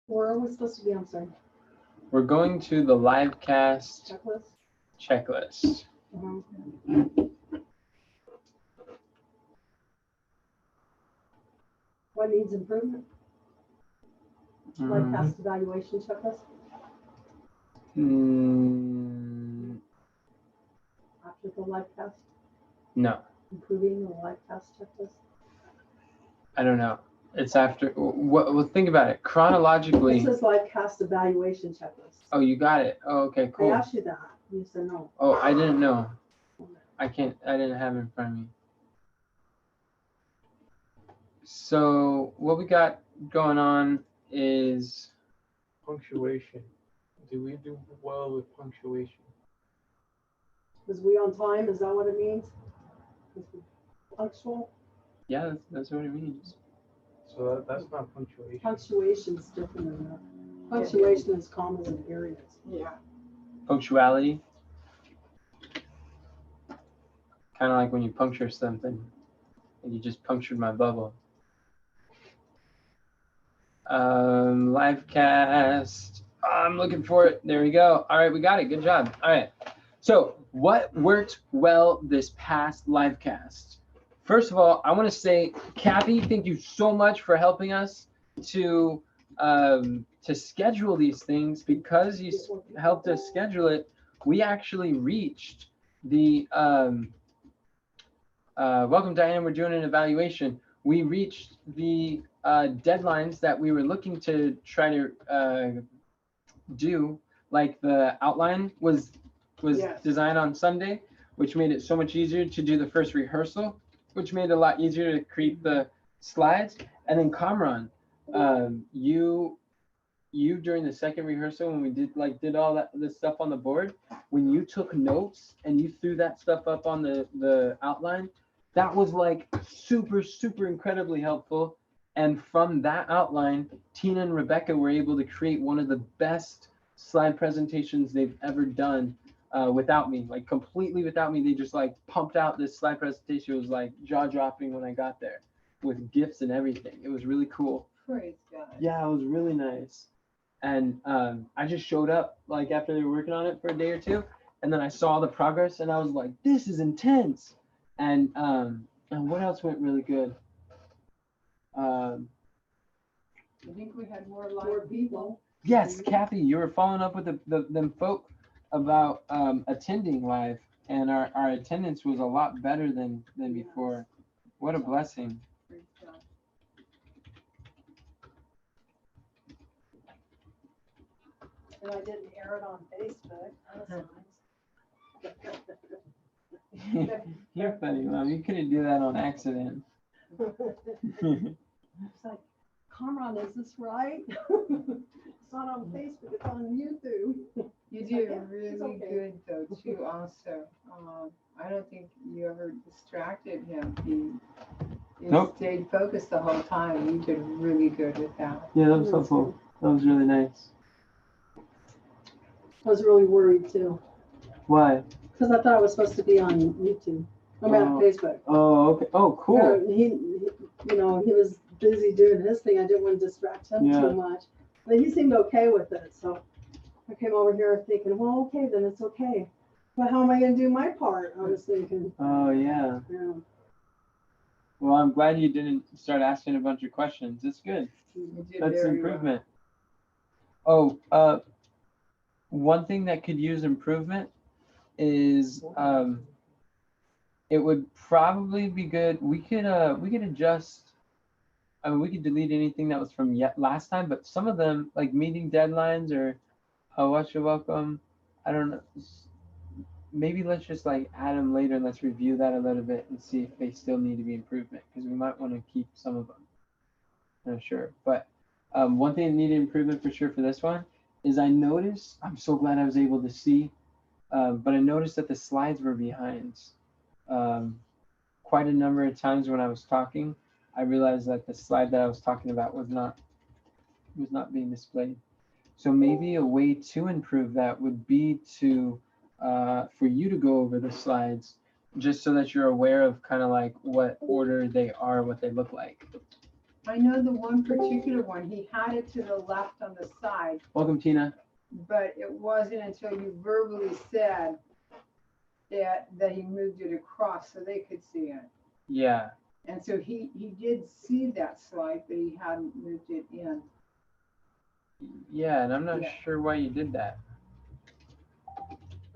Where are we supposed to be? I'm sorry. We're going to the Livecast checklist. What needs improvement? Livecast evaluation checklist. After the Livecast. No. Improving the Livecast checklist. I don't know. It's after. Well, think about it chronologically. It says Livecast evaluation checklist. Oh, you got it. Oh, okay, cool. I asked you that. You said no. Oh, I didn't know. I didn't have it in front of me. So what we got going on is punctuation. Do we do well with punctuation? Was we on time? Is that what it means? Punctual? Yeah, that's what it means. So that's not punctuation. Punctuation is different than that. Punctuation is commas and periods. Yeah. Punctuality. Kind of like when you puncture something, and you just punctured my bubble. Livecast. I'm looking for it. There we go. All right, we got it. Good job. All right. So what worked well this past Livecast? First of all, I want to say, Kathy, thank you so much for helping us to schedule these things. Because you helped us schedule it, we actually reached the welcome, Diane. We're doing an evaluation. We reached the deadlines that we were looking to try to do. Like the outline was Yes. designed on Sunday, which made it so much easier to do the first rehearsal, which made it a lot easier to create the slides. And then Kamran, you during the second rehearsal when we did all this stuff on the board, when you took notes and you threw that stuff up on the outline, that was like super incredibly helpful. And from that outline, Tina and Rebecca were able to create one of the best slide presentations they've ever done without me, like completely without me. They just like pumped out this slide presentation. It was like jaw-dropping when I got there with gifts and everything. It was really cool. Praise God. Yeah, it was really nice. And I just showed up like after they were working on it for a day or two, and then I saw the progress and I was like, this is intense. And what else went really good? I think we had more people. Yes, Kathy, you were following up with them folk about attending live, and our attendance was a lot better than before. What a blessing. Praise God. And I didn't air it on Facebook. That was nice. You're funny, Mom. You couldn't do that on accident. It's like, Kamran, is this right? It's not on Facebook, it's on YouTube. You It's do like, yeah, really it's okay. good though too. Also, I don't think you ever distracted him. He Nope. stayed focused the whole time. You did really good with that. Yeah, that was helpful. That was really nice. I was really worried too, Why? because I thought it was supposed to be on YouTube. I mean, on Facebook. Oh, okay. Oh, cool. Yeah, he was busy doing his thing. I didn't want to distract him Yeah. too much. But he seemed okay with it. So I came over here thinking, well, okay, then it's okay. But how am I going to do my part? I was thinking. Oh, yeah. Yeah. Well, I'm glad you didn't start asking a bunch of questions. It's good. You did That's very improvement. Oh, one thing that could use improvement is it would probably be good. We could adjust. I mean, we could delete anything that was from last time, but some of them, like meeting deadlines or what you're welcome. I don't know. Maybe let's just like add them later and let's review that a little bit and see if they still need to be improvement, because we might want to keep some of them. I'm not sure, but one thing that needed improvement for sure for this one is I noticed, I'm so glad I was able to see, but I noticed that the slides were behind. Quite a number of times when I was talking, I realized that the slide that I was talking about was not being displayed. So maybe a way to improve that would be to for you to go over the slides, just so that you're aware of kind of like what order they are, what they look like. I know the one particular one, he had it to the left on the side, Welcome, Tina. but it wasn't until you verbally said that he moved it across so they could see it. Yeah. And so he did see that slide, but he hadn't moved it in. Yeah, and I'm not Yeah. sure why you did that.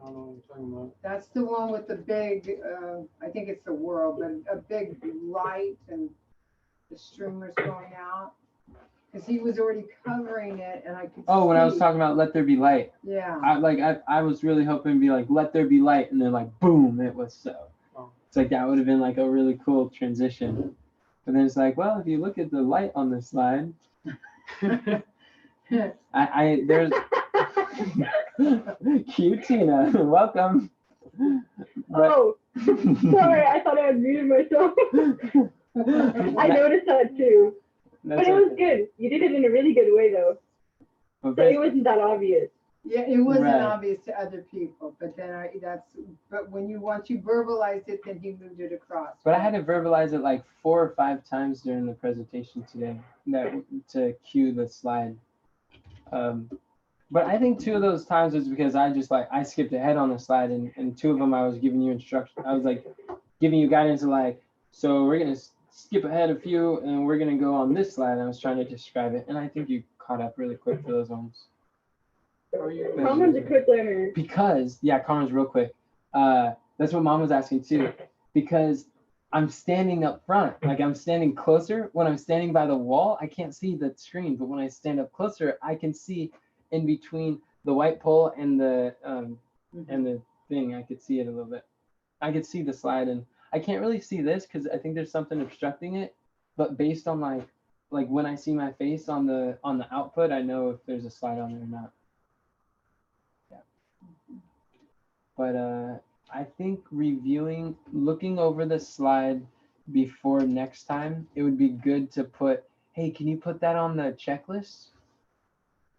I don't know what I'm talking about. That's the one with the big, I think it's the world, but a big light and the streamers going out. Because he was already covering it and I could see. Oh, when I was talking about let there be light, Yeah. I was really hoping to be like let there be light, and then like boom, it was so. Oh. It's like that would have been like a really cool transition. But then it's like, well, if you look at the light on this slide, I there's cute Tina, welcome. But, Oh, sorry, I thought I had muted myself. I noticed that too. That's But it was okay. good. You did it in a really good way though. But So it wasn't that obvious. Yeah, it wasn't Right. obvious to other people, but then but once you verbalized it, then he moved it across. But I had to verbalize it like 4 or 5 times during the presentation today to cue the slide. But I think 2 of those times was because I skipped ahead on the slide, and 2 of them I was giving you instruction. I was like giving you guidance like, so we're gonna skip ahead a few and we're gonna go on this slide. And I was trying to describe it, and I think you caught up really quick for those ones. Carmen's a quick learner. Because Carmen's real quick. That's what Mom was asking too. Because I'm standing up front, like I'm standing closer. When I'm standing by the wall, I can't see the screen, but when I stand up closer, I can see in between the white pole and the thing. I could see it a little bit. I could see the slide, and I can't really see this because I think there's something obstructing it. But based on like when I see my face on the output, I know if there's a slide on there or not. But I think looking over the slide before next time, it would be good to put, hey, can you put that on the checklist?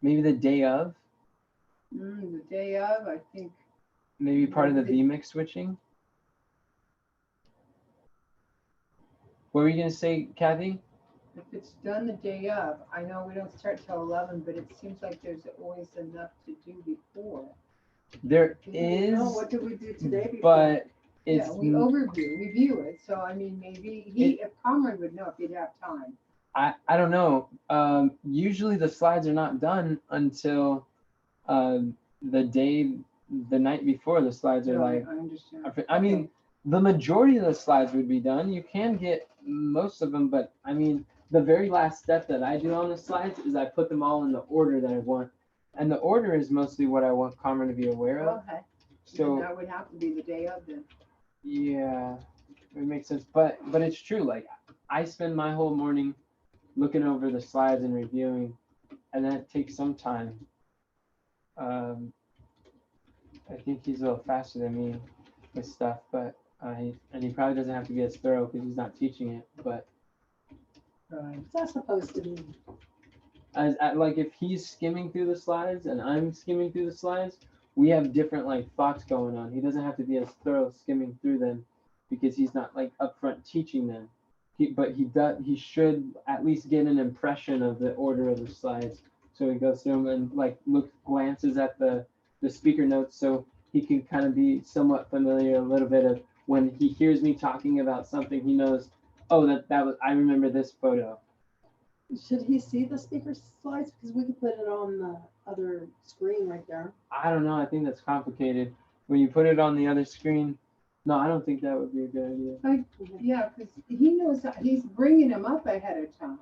Maybe the day of? The day of, I think. Maybe part of the vMix switching? What were you going to say, Kathy? If it's done the day of, I know we don't start till 11, but it seems like there's always enough to do before. There You know, is, what did we do today before? but it's Yeah, we review it, so I mean, maybe if Conrad would know if he'd have time. I don't know. Usually the slides are not done until the night before. The slides are No, like, I understand. I mean, the majority of the slides would be done. You can get most of them, but I mean, the very last step that I do on the slides is I put them all in the order that I want. And the order is mostly what I want Carmen to be aware of. Okay, So then that would have to be the day of then. yeah, it makes sense. But it's true. Like I spend my whole morning looking over the slides and reviewing, and that takes some time. I think he's a little faster than me with stuff, but he probably doesn't have to be as thorough because he's not teaching it. But What's that supposed to be? like if he's skimming through the slides and I'm skimming through the slides, we have different like thoughts going on. He doesn't have to be as thorough skimming through them because he's not like upfront teaching them. He should at least get an impression of the order of the slides. So he goes through them and like glances at the speaker notes so he can kind of be somewhat familiar a little bit of when he hears me talking about something, he knows, oh, that was, I remember this photo. Should he see the speaker slides? Because we could put it on the other screen right there. I don't know. I think that's complicated. When you put it on the other screen, no, I don't think that would be a good idea. Yeah, because he knows that he's bringing them up ahead of time.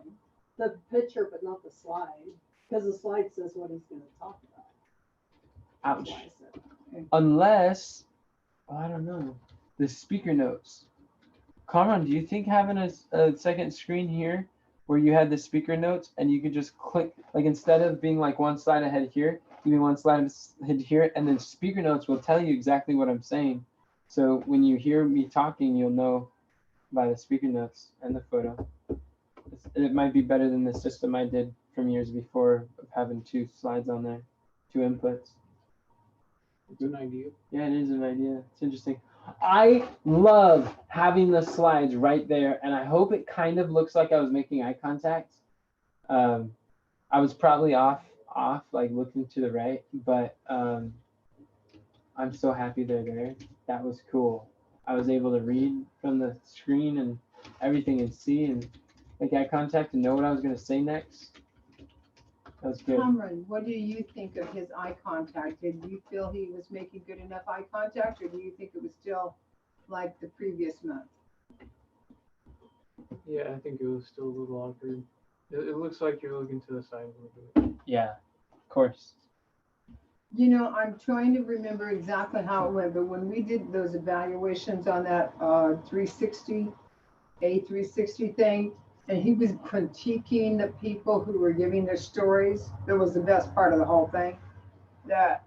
The picture, but not the slide. Because the slide says what he's going to talk about. Ouch. That's why I said that. Unless, I don't know, the speaker notes. Conrad, do you think having a second screen here where you had the speaker notes and you could just click, like instead of being like one slide ahead here, give me one slide ahead here, and then speaker notes will tell you exactly what I'm saying. So when you hear me talking, you'll know by the speaker notes and the photo. It might be better than the system I did from years before of having 2 slides on there, 2 inputs. Good idea. Yeah, it is an idea. It's interesting. I love having the slides right there, and I hope it kind of looks like I was making eye contact. I was probably off, like looking to the right, but I'm so happy they're there. That was cool. I was able to read from the screen and everything and see and make eye contact and know what I was going to say next. That was good. Cameron, what do you think of his eye contact? Did you feel he was making good enough eye contact, or do you think it was still like the previous month? Yeah, I think it was still a little awkward. It looks like you're looking to the side a little bit. Yeah, of course. You know, I'm trying to remember exactly how it went, but when we did those evaluations on that 360, A360 thing, and he was critiquing the people who were giving their stories, that was the best part of the whole thing. That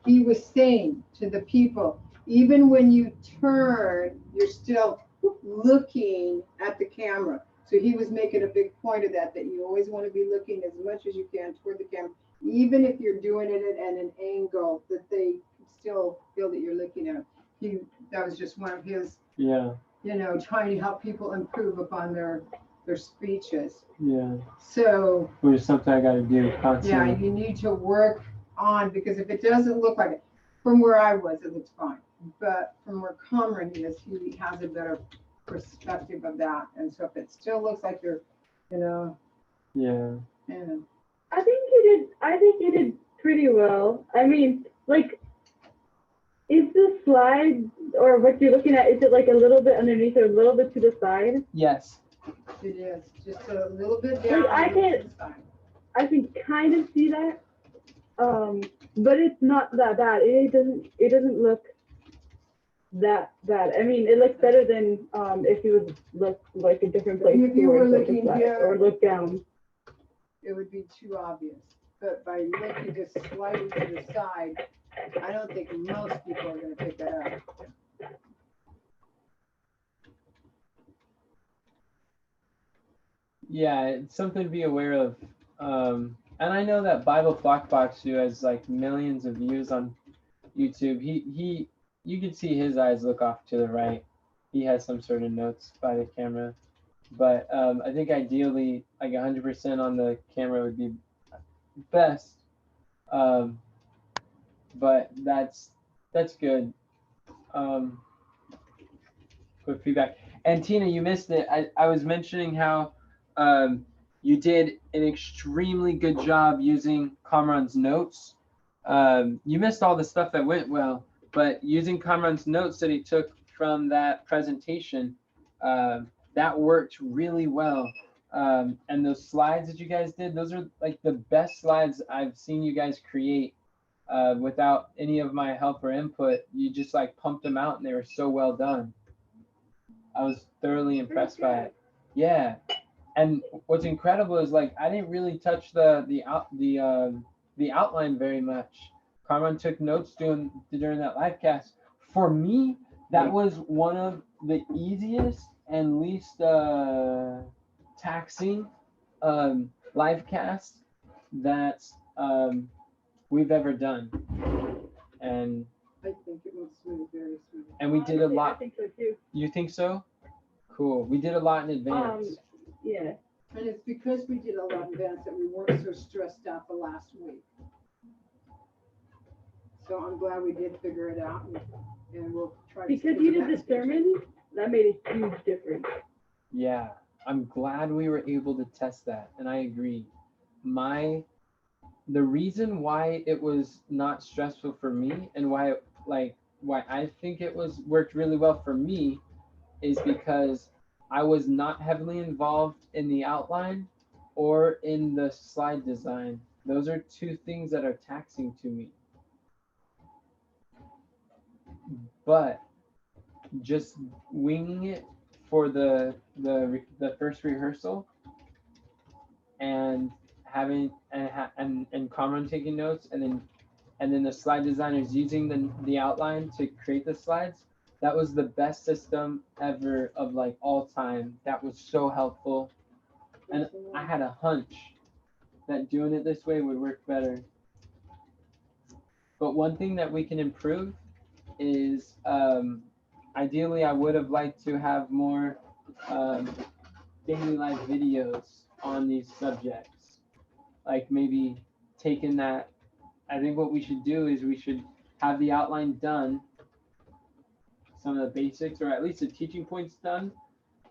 he was saying to the people, even when you turn, you're still looking at the camera. So he was making a big point of that, that you always want to be looking as much as you can toward the camera, even if you're doing it at an angle that they still feel that you're looking at. That was just one of his, Yeah. you know, trying to help people improve upon their speeches. Yeah. So Which is something I got to do constantly. yeah, you need to work on, because if it doesn't look like it, from where I was, it looks fine. But from where Cameron is, he has a better perspective of that. And so if it still looks like you're, you know, Yeah. I think you did pretty well. I mean, like, is the slide or what you're looking at, is it like a little bit underneath or a little bit to the side? Yes. it is just a little bit down. Like, I can kind of see that, but it's not that bad. It doesn't look that bad. I mean, it looks better than if you would look like a different place. If you were towards, like, looking the side here, or look down. it would be too obvious. But by looking just slightly to the side, I don't think most people are going to pick that up. Yeah, it's something to be aware of. And I know that Bible Flockbox, who has like millions of views on YouTube, you can see his eyes look off to the right. He has some sort of notes by the camera. But I think ideally, like 100% on the camera would be best. But that's good. Quick feedback. And Tina, you missed it. I was mentioning how you did an extremely good job using Kamran's notes. You missed all the stuff that went well, but using Kamran's notes that he took from that presentation, that worked really well. And those slides that you guys did, those are like the best slides I've seen you guys create without any of my help or input. You just like pumped them out and they were so well done. I was thoroughly impressed by it. Yeah. And what's incredible is like I didn't really touch the outline very much. Carmen took notes during that live cast. For me, that was one of the easiest and least taxing live casts that we've ever done. And I think it was smooth, very smooth. and we did a lot. I think so too. You think so? Cool. We did a lot in advance. Yeah. And it's because we did a lot in advance that we weren't so stressed out the last week. So I'm glad we did figure it out, and we'll try to. Because you did the sermon, that made a huge difference. Yeah, I'm glad we were able to test that, and I agree. The reason why it was not stressful for me and why I think it worked really well for me is because I was not heavily involved in the outline or in the slide design. Those are two things that are taxing to me. But just winging it for the first rehearsal and having and Cameron taking notes and then the slide designers using the outline to create the slides, that was the best system ever of like all time. That was so helpful. And I had a hunch that doing it this way would work better. But one thing that we can improve is ideally, I would have liked to have more daily life videos on these subjects. Like maybe taking that. I think what we should do is we should have the outline done, some of the basics, or at least the teaching points done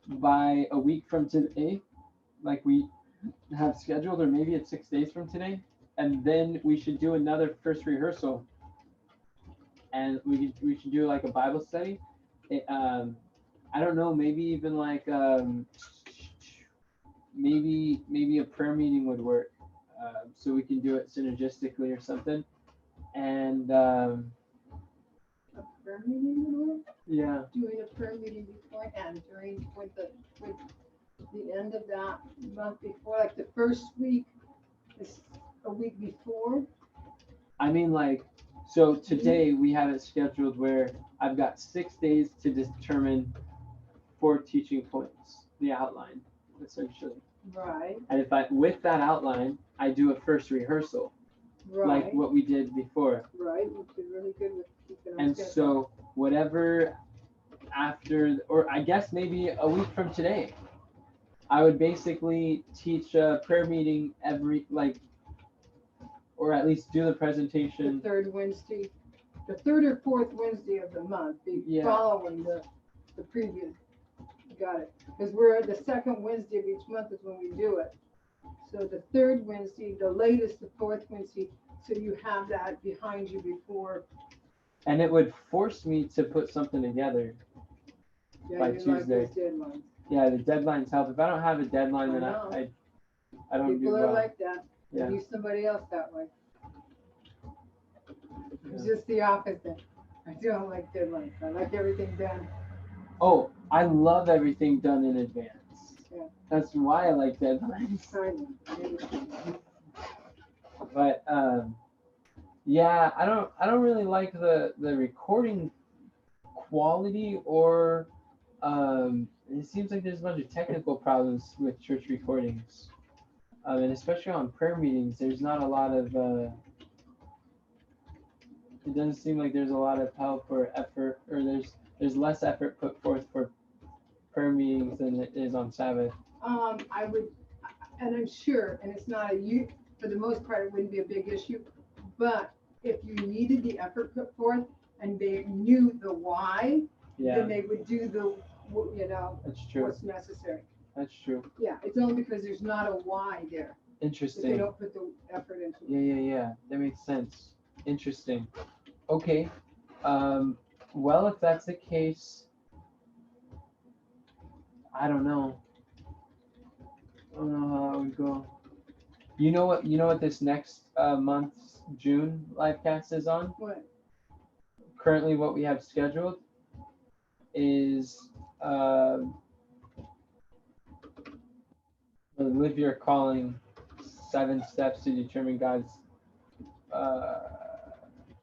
by a week from today, like we have scheduled, or maybe it's 6 days from today. And then we should do another first rehearsal, and we should do like a Bible study. I don't know, maybe even like maybe a prayer meeting would work, so we can do it synergistically or something. And A prayer meeting would work? yeah, Doing a prayer meeting beforehand during, with the end of that month before, like the first week, is a week before. I mean like, so today we have it scheduled where I've got 6 days to determine 4 teaching points, the outline essentially. Right, And if with that outline, I do a first rehearsal, like right, what we did before. right, you did really good with keeping on And schedule. so whatever after, or I guess maybe a week from today, I would basically teach a prayer meeting every, like, or at least do the The presentation. third Wednesday, the third or fourth Wednesday of the month, Yeah. following the previous. Got it, because we're the second Wednesday of each month is when we do it. So the third Wednesday, the latest, the fourth Wednesday, so you have that behind you before. And it would force me to put something together. Yeah, By you like Tuesday. those deadlines. Yeah, the deadlines help. If I don't have a deadline, then I know. I don't do People are well. like that, Yeah. use somebody else that way. It's Yeah. just the opposite. I don't like deadlines, I like everything done. Oh, I love everything done in advance. Yeah. That's why I like deadlines. Timing. But yeah, I don't really like the recording quality, or it seems like there's a bunch of technical problems with church recordings, and especially on prayer meetings. There's not a lot of it doesn't seem like there's a lot of help or effort, or there's less effort put forth for prayer meetings than it is on Sabbath. I would, and I'm sure, and it's not for the most part, it wouldn't be a big issue, but if you needed the effort put forth and they knew the why, Yeah, then they would do that's true. what's necessary. That's true. Yeah, it's only because there's not a why there, if they Interesting. don't put the effort into it. Yeah. That makes sense. Interesting. Okay. Well, if that's the case, I don't know. I don't know how it would go. You know what this next month's June livecast is on? What? Currently, what we have scheduled is Live Your Calling, 7 steps to determine God's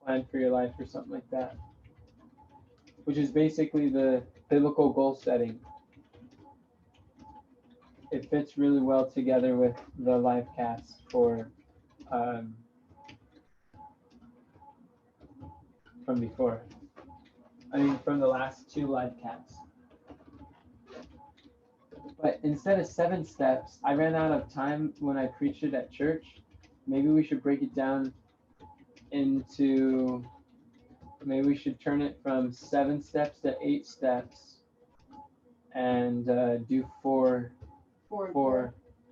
plan for your life, or something like that, which is basically the biblical goal setting. It fits really well together with the live cast for from before. I mean, from the last 2 live casts. But instead of 7 steps, I ran out of time when I preached it at church. Maybe we should break it down into, maybe we should turn it from 7 steps to 8 steps, and do 4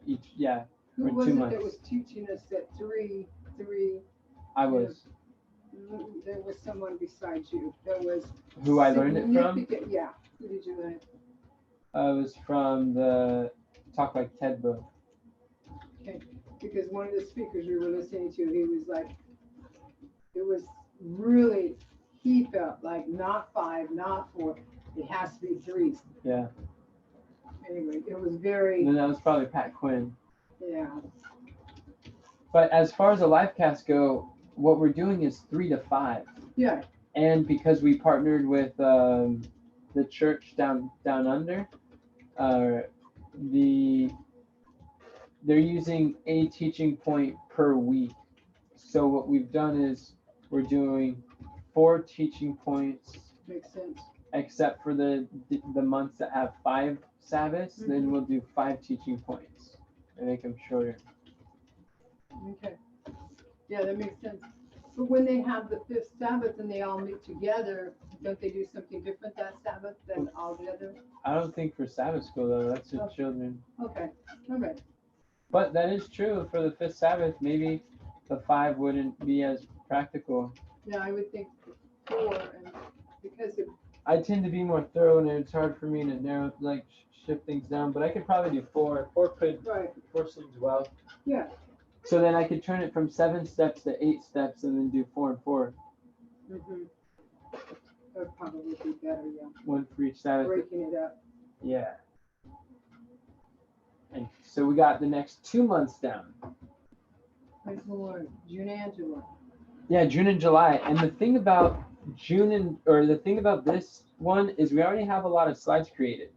each. Yeah, Who for was 2 it months. that was teaching us that three? I was. There was someone besides you. That was. Who I learned it from? significant- Yeah. Who did you learn it? I was from the Talk Like Ted book. Because one of the speakers we were listening to, he was like, it was really, he felt like not 5, not 4, it has to be 3. Yeah. Anyway, it was very, And then that was probably Pat Quinn. yeah, But as far as the live cast go, what we're doing is 3 to 5. yeah, And because we partnered with the church down under, they're using a teaching point per week. So what we've done is we're doing 4 teaching points makes sense. except for the months that have 5 Sabbaths, then we'll do 5 teaching points and make them shorter. Okay. Yeah, that makes sense. But when they have the fifth Sabbath and they all meet together, don't they do something different that Sabbath than all the other? I don't think for Sabbath school though, that's just Okay. children. Okay, all right. But that is true for the 5th Sabbath. Maybe the 5 wouldn't be as practical. Yeah, I would think 4, and because it, I tend to be more thorough, and it's hard for me to narrow, like shift things down. But I could probably do 4. 4 seems well. Yeah. So then I could turn it from 7 steps to 8 steps, and then do 4 and 4. Mm-hmm. That would probably be better, yeah. 1 for each Sabbath. Breaking it up. Yeah. And so we got the next 2 months down. Praise the Lord. June and July. Yeah, June and July. And the thing about the thing about this one is we already have a lot of slides created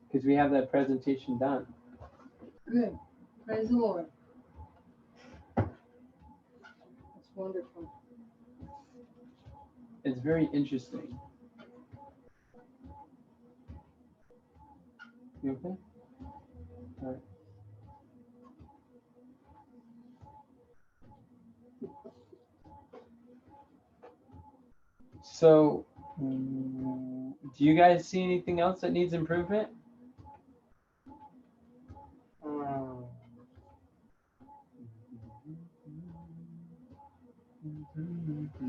because we have that presentation done. Good. Praise the Lord. That's wonderful. It's very interesting. You okay? All right. So, do you guys see anything else that needs improvement?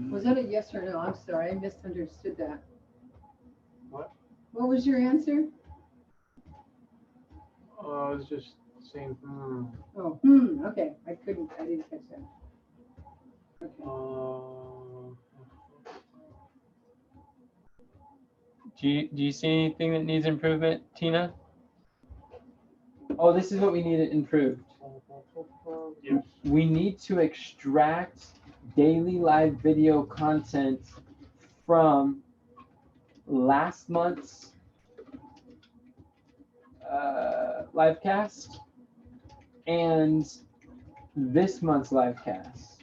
Was that a yes or no? I'm sorry, I misunderstood that. What? What was your answer? I was just saying, Oh, okay. I didn't catch that. Okay. Do you see anything that needs improvement, Tina? Oh, this is what we need improved. Yes. We need to extract daily live video content from last month's livecast and this month's livecast.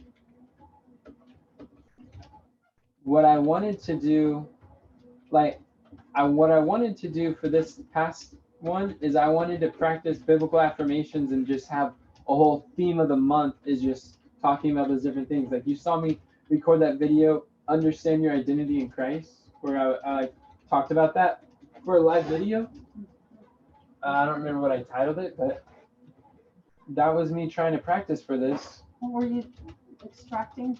What I wanted to do, what I wanted to do for this past one is I wanted to practice biblical affirmations and just have a whole theme of the month is just talking about those different things. Like you saw me record that video, Understand Your Identity in Christ, where I talked about that for a live video. I don't remember what I titled it, but that was me trying to practice for this. What were you extracting?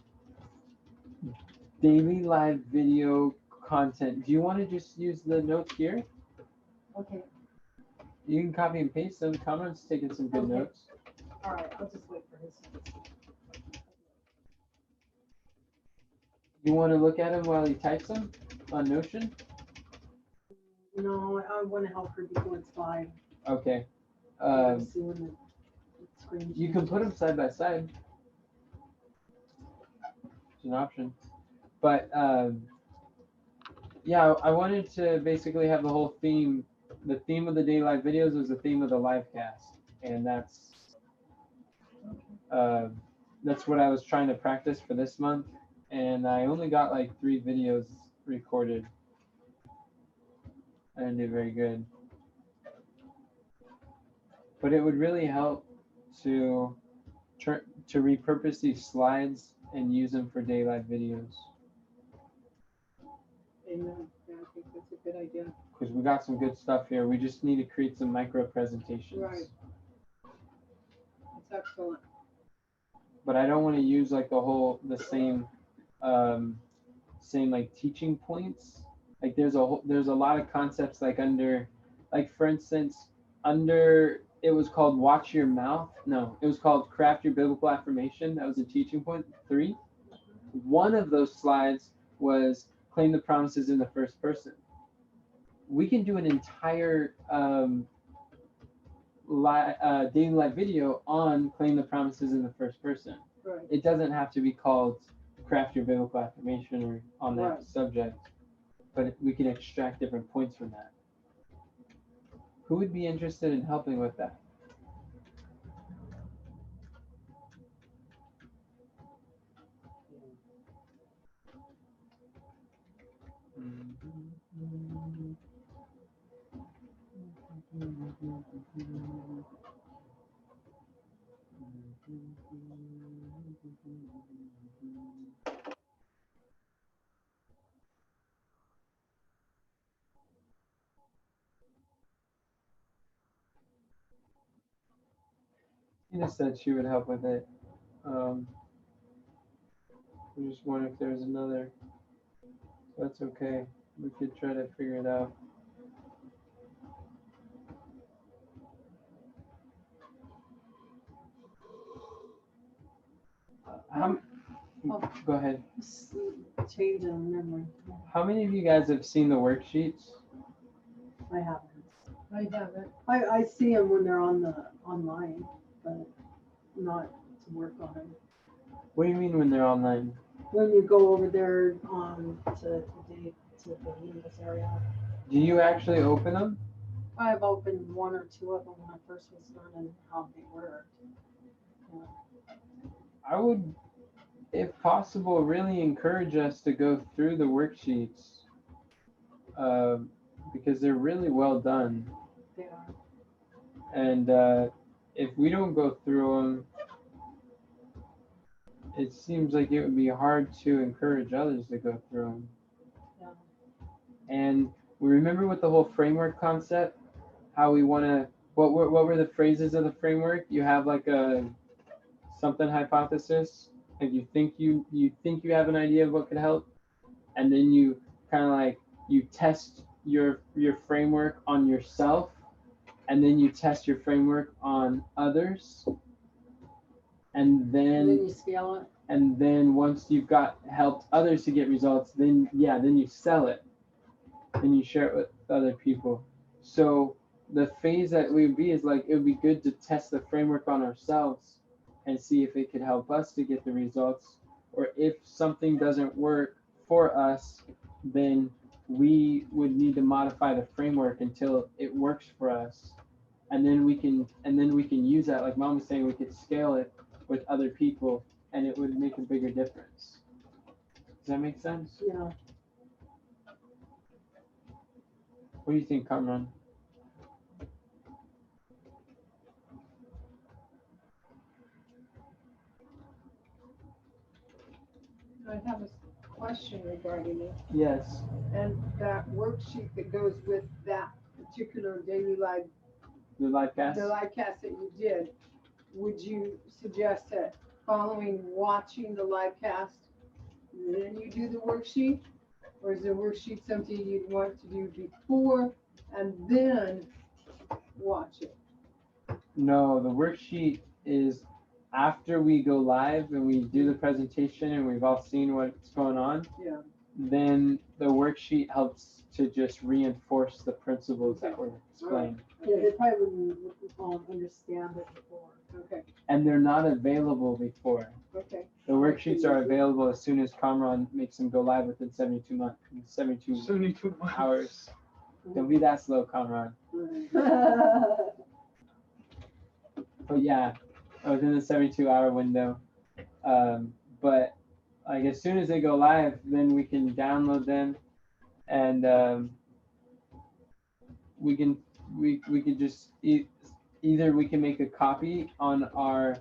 Daily live video content. Do you want to just use the notes here? Okay, You can copy and paste them. Cameron's taking some good Okay. notes. all right, I'll just wait for his. You want to look at them while he types them on Notion? No, I want to help her before it's live. Okay. See when the screen You can put them changes. side by side. It's an option. But yeah, I wanted to basically have the whole theme. The theme of the day live videos was the theme of the live cast, and that's what I was trying to practice for this month. And I only got like 3 videos recorded. I didn't do very good. But it would really help to repurpose these slides and use them for day live videos. Amen. Yeah, I think that's a good idea. Because we got some good stuff here. We just need to create some micro presentations. Right. That's excellent. But I don't want to use like the same like teaching points. Like there's a lot of concepts like for instance, it was called watch your mouth. No, it was called craft your biblical affirmation. That was a teaching point 3. One of those slides was claim the promises in the first person. We can do an entire daily live video on claim the promises in the first person. Right. It doesn't have to be called craft your biblical affirmation or on that Right. subject, but we can extract different points from that. Who would be interested in helping with that? Tina said she would help with it. I just wonder if there's another. That's okay. We could try to figure it out. How, go ahead. Change in memory. How many of you guys have seen the worksheets? I haven't. I haven't. I see them when they're on the online, but not to work on them. What do you mean when they're online? When you go over there to this area, Do you actually open them? I've opened one or two of them when I first was learning how they worked. I would, if possible, really encourage us to go through the worksheets because they're really well done. They are. And if we don't go through them, it seems like it would be hard to encourage others to go through them. Yeah. And we remember with the whole framework concept, how we want to, what were the phrases of the framework? You have like a something hypothesis, like you think you have an idea of what could help, and then you kind of like you test your framework on yourself, and then you test your framework on others, and then you scale it. and then once you've got helped others to get results, then you sell it, and you share it with other people. So the phase that we would be is like it would be good to test the framework on ourselves and see if it could help us to get the results, or if something doesn't work for us, then we would need to modify the framework until it works for us, and then we can use that, like Mom was saying, we could scale it with other people and it would make a bigger difference. Does that make sense? Yeah. What do you think, Kamran? I have a question regarding it. Yes. And that worksheet that goes with that particular daily life, The Livecast? the live cast that you did, would you suggest that following watching the live cast, then you do the worksheet? Or is the worksheet something you'd want to do before and then watch it? No, the worksheet is after we go live and we do the presentation and we've all seen what's going on. Yeah. Then the worksheet helps to just reinforce the principles that were explained. Yeah, they probably wouldn't understand it before. Okay. And they're not available before. Okay. The worksheets are available as soon as Kamran makes them go live within 72 hours. Don't be that slow, Kamran. But yeah, within the 72-hour window. But like as soon as they go live, then we can download them, and we can just either we can make a copy on our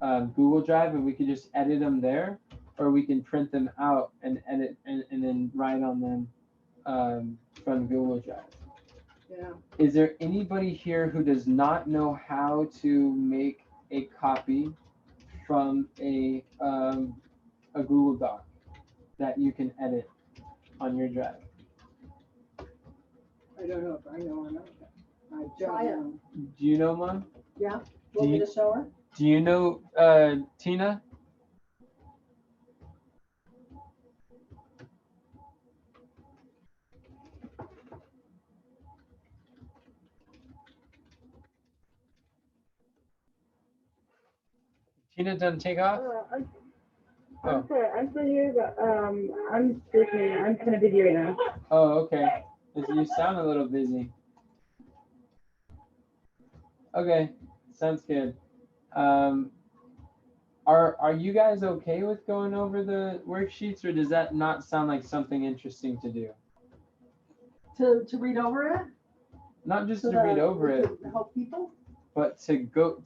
Google Drive and we can just edit them there, or we can print them out and edit and then write on them from Google Drive. Yeah. Is there anybody here who does not know how to make a copy from a Google Doc that you can edit on your drive? I don't know if I know or not. I Try don't it. know. Do you know, Mom? Yeah. Want me to show her? Do you know Tina? Tina doesn't take off? I'm sorry, I'm still here, but I'm listening. I'm kind of busy right now. Oh, okay. You sound a little busy. Okay, sounds good. Are you guys okay with going over the worksheets, or does that not sound like something interesting to do? To read over it? Not just So to read that over we it, can help people? but to go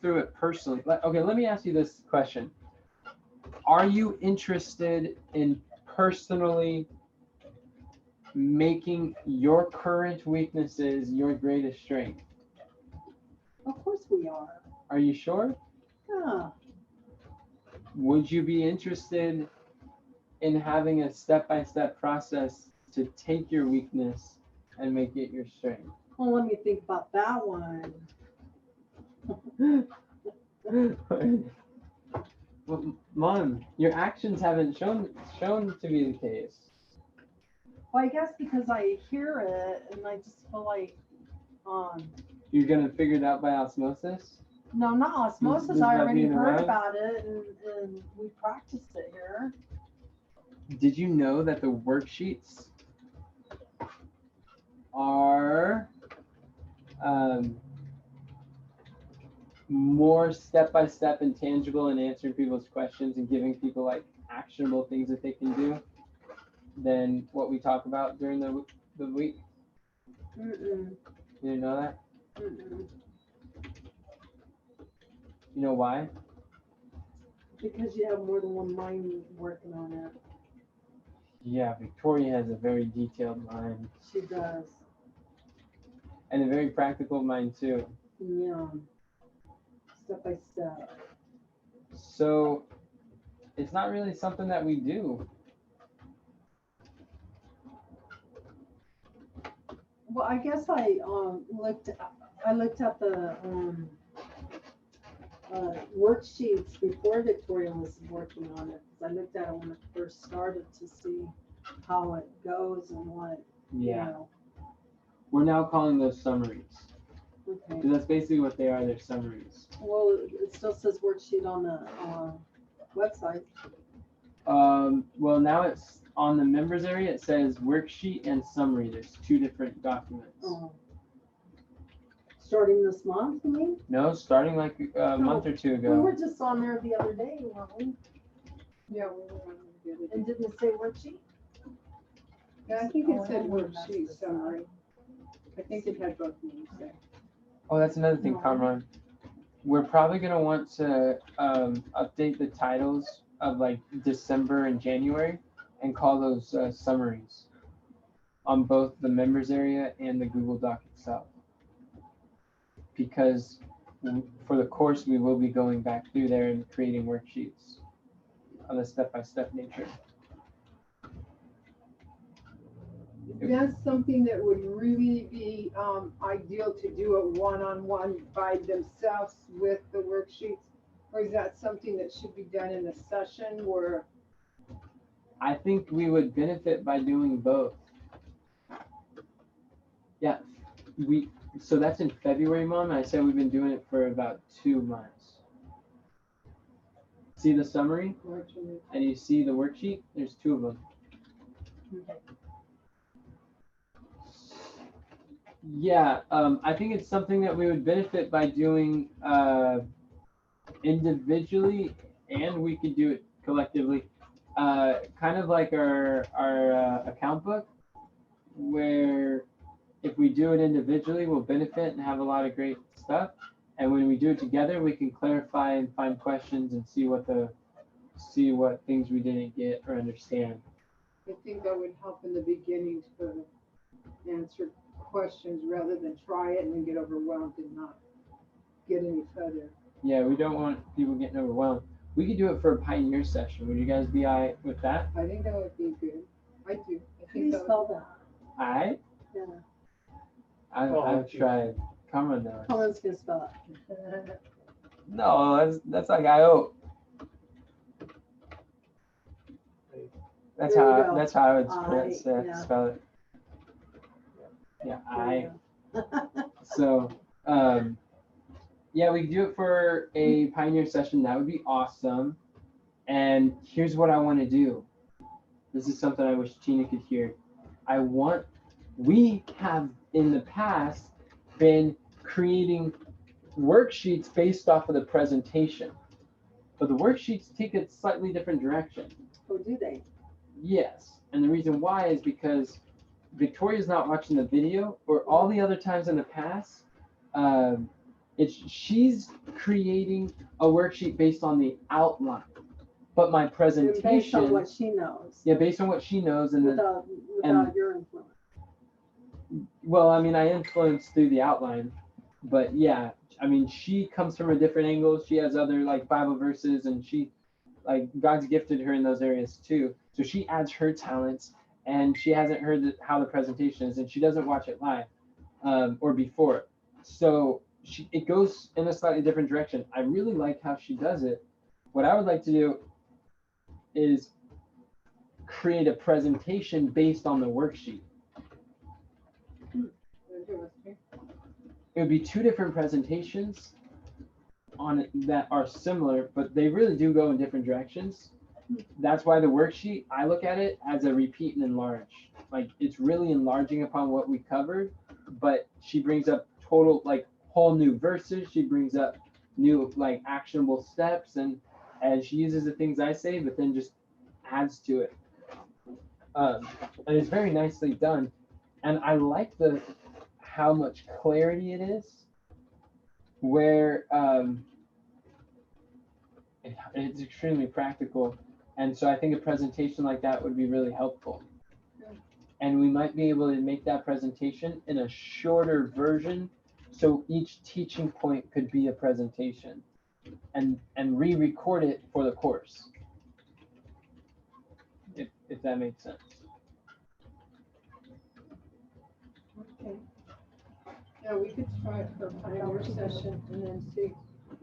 through it personally. Okay, let me ask you this question. Are you interested in personally making your current weaknesses your greatest strength? Of course we are. Are you sure? Yeah. Would you be interested in having a step-by-step process to take your weakness and make it your strength? Well, let me think about that one. Well, Mom, your actions haven't shown to be the case. Well, I guess because I hear it and I just feel like, You're gonna figure it out by osmosis? no, not osmosis. Does I that already mean heard what? about it and we practiced it here. Did you know that the worksheets are more step-by-step and tangible in answering people's questions and giving people like actionable things that they can do than what we talk about during the week? Mm-mm. You didn't know that? Mm-mm. You know why? Because you have more than one mind working on it. Yeah, Victoria has a very detailed mind She does. and a very practical mind too. Yeah. Step by step. So it's not really something that we do. Well, I guess I looked at the worksheets before Victoria was working on it. 'Cause I looked at it when it first started to see how it goes and what, you Yeah. know. We're now calling those summaries. Okay. Because that's basically what they are, they're summaries. Well, it still says worksheet on the website. Well, now it's on the members area, it says worksheet and summary. There's two different documents. Starting this month, you mean? No, starting like a month or two We were ago. just on there the other day, weren't we? Yeah, we were on the other And day. didn't it say worksheet? Yeah, I think Oh, it said I wonder if that's worksheet the summary. I think it had both names there. Oh, that's another thing, No. Kamran. We're probably gonna want to update the titles of like December and January and call those summaries on both the members area and the Google Doc itself. Because for the course, we will be going back through there and creating worksheets on a step-by-step nature. That's something that would really be ideal to do a one-on-one by themselves with the worksheets? Or is that something that should be done in a session where, I think we would benefit by doing both. Yeah, so that's in February, Mom. I said we've been doing it for about 2 months. See the summary and you see the worksheet? There's two of them. Okay. Yeah, I think it's something that we would benefit by doing individually, and we could do it collectively. Kind of like our account book, where if we do it individually, we'll benefit and have a lot of great stuff. And when we do it together, we can clarify and find questions and see what things we didn't get or understand. I think that would help in the beginning to answer questions rather than try it and then get overwhelmed and not get any further. Yeah, we don't want people getting overwhelmed. We could do it for a pioneer session. Would you guys be all right with that? I think that would be good. I do. I How do you think that spell would. that? I? Yeah. I've tried. Come on now. Colin's gonna spell it. No, that's like I-O. That's There you how go. that's how I would Yeah. spell it. Yeah, I. There you So, yeah, we could do it for a pioneer session. That would be awesome. And here's what I want to do. This is something I wish Tina could hear. We have in the past been creating worksheets based off of the presentation, but the worksheets take a slightly different direction. go. Oh, do they? Yes, and the reason why is because Victoria's not watching the video, or all the other times in the past, she's creating a worksheet based on the outline, but my And presentation, based on what she knows. yeah, based on what she knows, and Without and- your influence. well, I mean, I influence through the outline, but yeah, I mean, she comes from a different angle. She has other like Bible verses, and she, like, God's gifted her in those areas too. So she adds her talents, and she hasn't heard how the presentation is, and she doesn't watch it live or before. So it goes in a slightly different direction. I really like how she does it. What I would like to do is create a presentation based on the worksheet. It would be two different presentations on it that are similar, but they really do go in different directions. That's why the worksheet, I look at it as a repeat and enlarge. Like, it's really enlarging upon what we covered, but she brings up total, like, whole new verses. She brings up new, like, actionable steps, and she uses the things I say, but then just adds to it. And it's very nicely done. And I like how much clarity it is, where it's extremely practical. And so I think a presentation like that would be really helpful. And we might be able to make that presentation in a shorter version, so each teaching point could be a presentation, and re-record it for the course, if that makes sense. Okay. Yeah, we could try it for a Pioneer session and then see.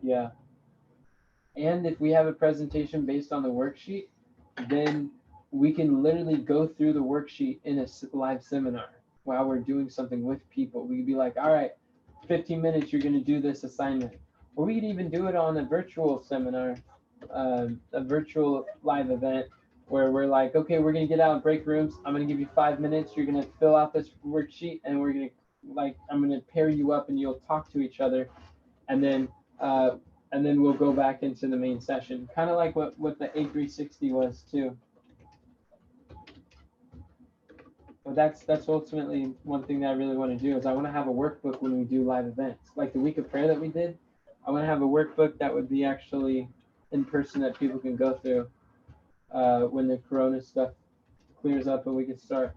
Yeah. And if we have a presentation based on the worksheet, then we can literally go through the worksheet in a live seminar while we're doing something with people. We could be like, all right, 15 minutes, you're going to do this assignment. Or we could even do it on a virtual seminar, a virtual live event, where we're like, okay, we're going to get out and break rooms. I'm going to give you 5 minutes. You're going to fill out this worksheet, and we're going to, like, I'm going to pair you up, and you'll talk to each other. And then we'll go back into the main session, kind of like what the A360 was too. But that's ultimately one thing that I really want to do, is I want to have a workbook when we do live events, like the week of prayer that we did. I want to have a workbook that would be actually in person that people can go through when the Corona stuff clears up and we can start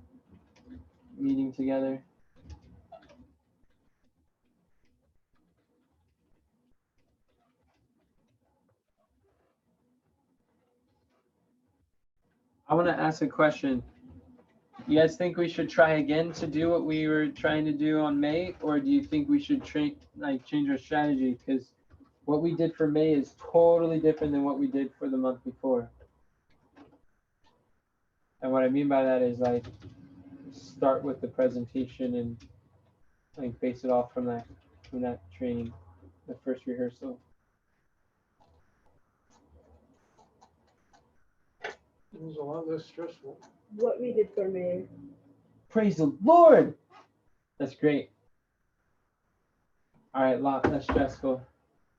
meeting together. I want to ask a question. You guys think we should try again to do what we were trying to do on May, or do you think we should change our strategy? Because what we did for May is totally different than what we did for the month before. And what I mean by that is, like, start with the presentation and, like, base it off from that training, the first rehearsal. It was a lot less stressful. What we did for May. Praise the Lord. That's great. All right, lot less stressful.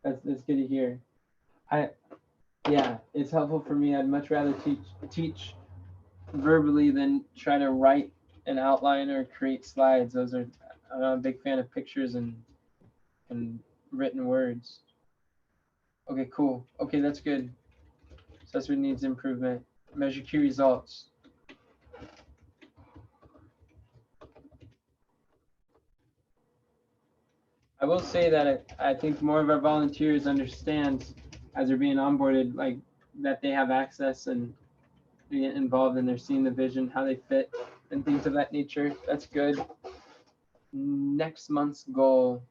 That's good to hear. Yeah, it's helpful for me. I'd much rather teach verbally than try to write an outline or create slides. I'm a big fan of pictures and written words. Okay, cool. Okay, that's good. So that's what needs improvement. Measure key results. I will say that I think more of our volunteers understand, as they're being onboarded, like, that they have access and they get involved, and they're seeing the vision, how they fit, and things of that nature. That's good. Next month's goal.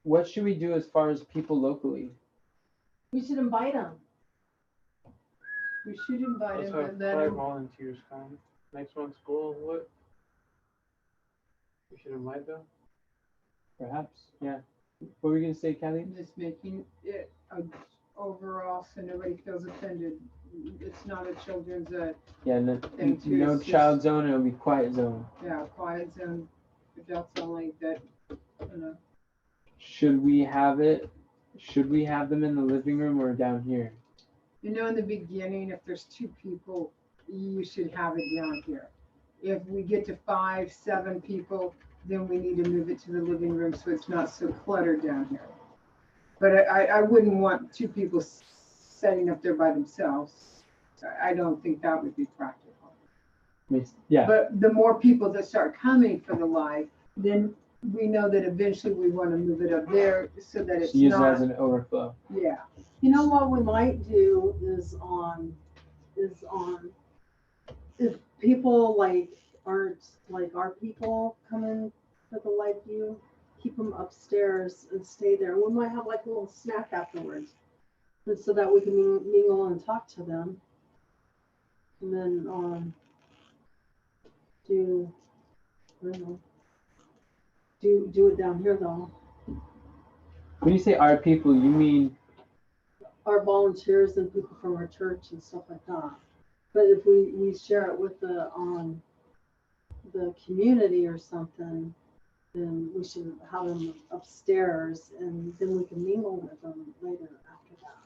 What should we do as far as people locally? We should invite them. We should invite Let's him have and then 5 volunteers come. Next month's goal, what? We should invite them? Perhaps, yeah. What were you gonna say, Kelly? just making it overall so nobody feels offended. It's not a children's, Yeah, Thank you. no It's child just- zone, it'll be quiet zone. quiet zone, adults only, that, you know. Should we have them in the living room or down here? You know, in the beginning, if there's 2 people, you should have it down here. If we get to 5, 7 people, then we need to move it to the living room so it's not so cluttered down here. But I wouldn't want 2 people setting up there by themselves. I don't think that would be practical. Yeah. But the more people that start coming for the live, then we know that eventually we want to move it up there so that it's Just use it as not, an overflow. yeah. You know what we might do is if people like aren't like our people come in to the live view, keep them upstairs and stay there. We might have like a little snack afterwards, and so that we can mingle and talk to them. And then do I don't know, do it down here though. When you say our people, you mean Our volunteers and people from our church and stuff like that. But if we share it with the community or something, then we should have them upstairs and then we can mingle with them later after that.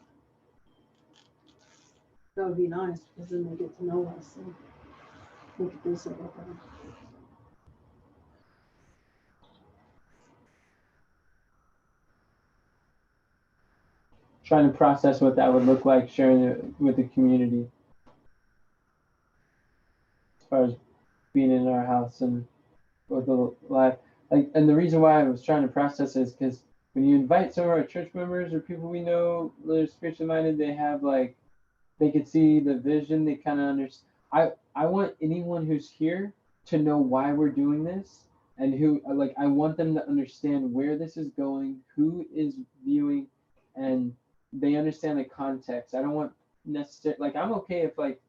That would be nice because then they get to know us and we can do something with them. trying to process what that would look like sharing it with the community as far as being in our house and with the live. Like, and the reason why I was trying to process is because when you invite some of our church members or people we know that are spiritually minded, they have like, they could see the vision, they kind of understand. I want anyone who's here to know why we're doing this and who, like, I want them to understand where this is going, who is viewing, and they understand the context. I don't want necessarily, like, I'm okay if like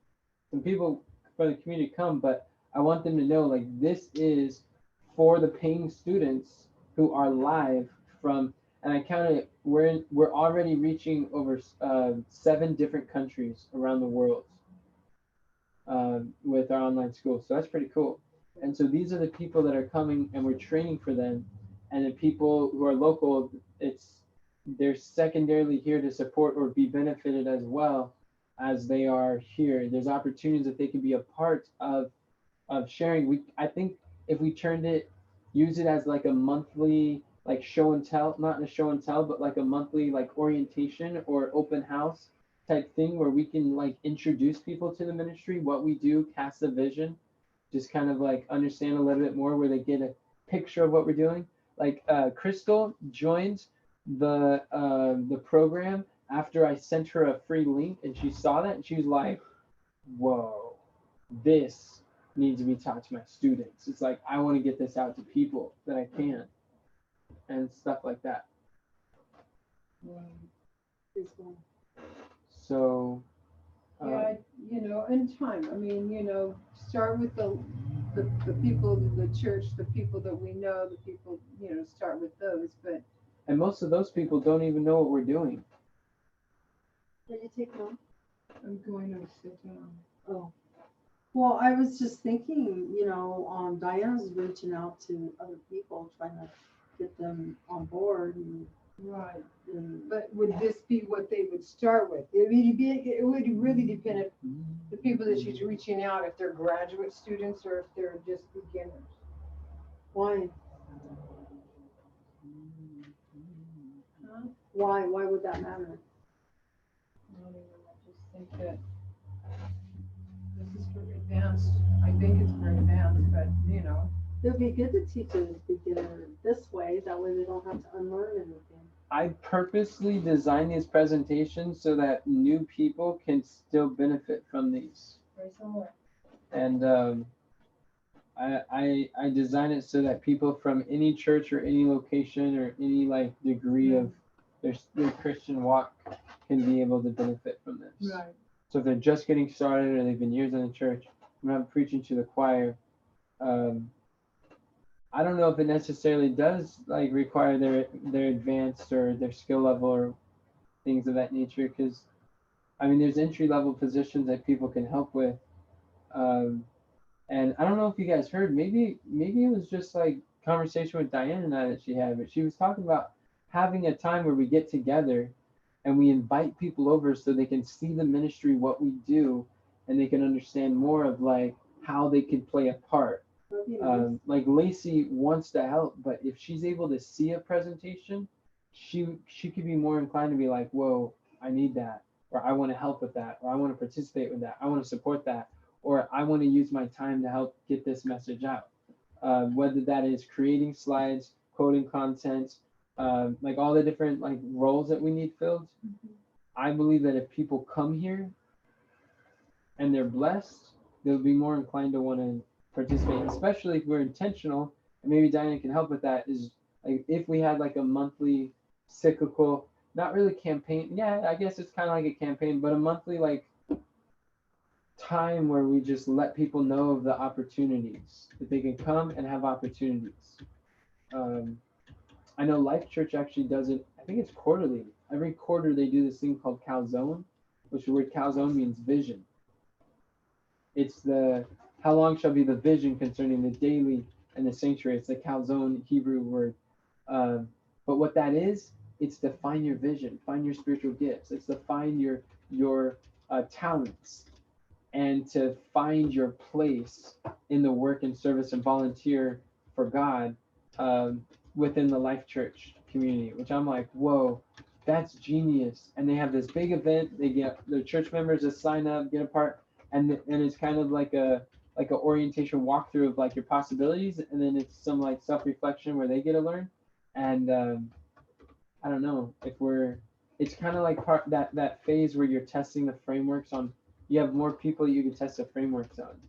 some people from the community come, but I want them to know like this is for the paying students who are live from, and I counted, we're already reaching over 7 different countries around the world with our online school. So that's pretty cool. And so these are the people that are coming and we're training for them. And the people who are local, they're secondarily here to support or be benefited as well as they are here. There's opportunities that they can be a part of sharing. I think if we use it as like a monthly like show and tell, not in a show and tell, but like a monthly like orientation or open house type thing where we can like introduce people to the ministry, what we do, cast a vision, just kind of like understand a little bit more where they get a picture of what we're doing. Like Crystal joined the program after I sent her a free link and she saw that and she was like, whoa, this needs to be taught to my students. It's like, I want to get this out to people that I can and stuff like that. So, Yeah, you know, in time, I mean, you know, start with the people of the church, the people that we know, the people, you know, start with those, but. And most of those people don't even know what we're doing. Did you take notes? I'm going to sit down. Oh. Well, I was just thinking, you know, Diana's reaching out to other people, trying to get them on board. Right. And But would this be what they would start with? It would really depend if the people that she's reaching out, if they're graduate students or if they're just beginners. why? Huh? Why? Why would that matter? I don't know, I just think that this is for advanced, I think it's for advanced, but you know. It'd be good to teach a beginner this way. That way they don't have to unlearn anything. I purposely designed these presentations so that new people can still benefit from these. Very similar. And I design it so that people from any church or any location or any like degree of their Christian walk can be able to benefit from this. Right. So if they're just getting started or they've been years in the church, I'm not preaching to the choir. I don't know if it necessarily does like require their advanced or their skill level or things of that nature, because I mean there's entry level positions that people can help with. And I don't know if you guys heard, maybe it was just like conversation with Diane and I that she had, but she was talking about having a time where we get together and we invite people over so they can see the ministry, what we do, and they can understand more of like how they can play a part. That'd be nice. Like Lacey wants to help, but if she's able to see a presentation, she could be more inclined to be like, whoa, I need that, or I want to help with that, or I want to participate with that, I want to support that, or I want to use my time to help get this message out. whether that is creating slides, coding content, like all the different like roles that we need filled. I believe that if people come here and they're blessed, they'll be more inclined to want to participate, especially if we're intentional. And maybe Diana can help with that. Is like if we had like a monthly cyclical, not really campaign. Yeah, I guess it's kind of like a campaign, but a monthly like time where we just let people know of the opportunities that they can come and have opportunities. I know Life Church actually does it. I think it's quarterly. Every quarter they do this thing called calzone, which the word calzone means vision. It's the how long shall be the vision concerning the daily and the sanctuary. It's the calzone Hebrew word. But what that is, it's to find your vision, find your spiritual gifts. It's to find your talents, and to find your place in the work and service and volunteer for God within the Life Church community, which I'm like, whoa, that's genius. And they have this big event. They get their church members to sign up, get a part, and it's kind of like a orientation walkthrough of like your possibilities, and then it's some like self-reflection where they get to learn. And I don't know if it's kind of like part that phase where you're testing the frameworks on. You have more people you can test the frameworks on.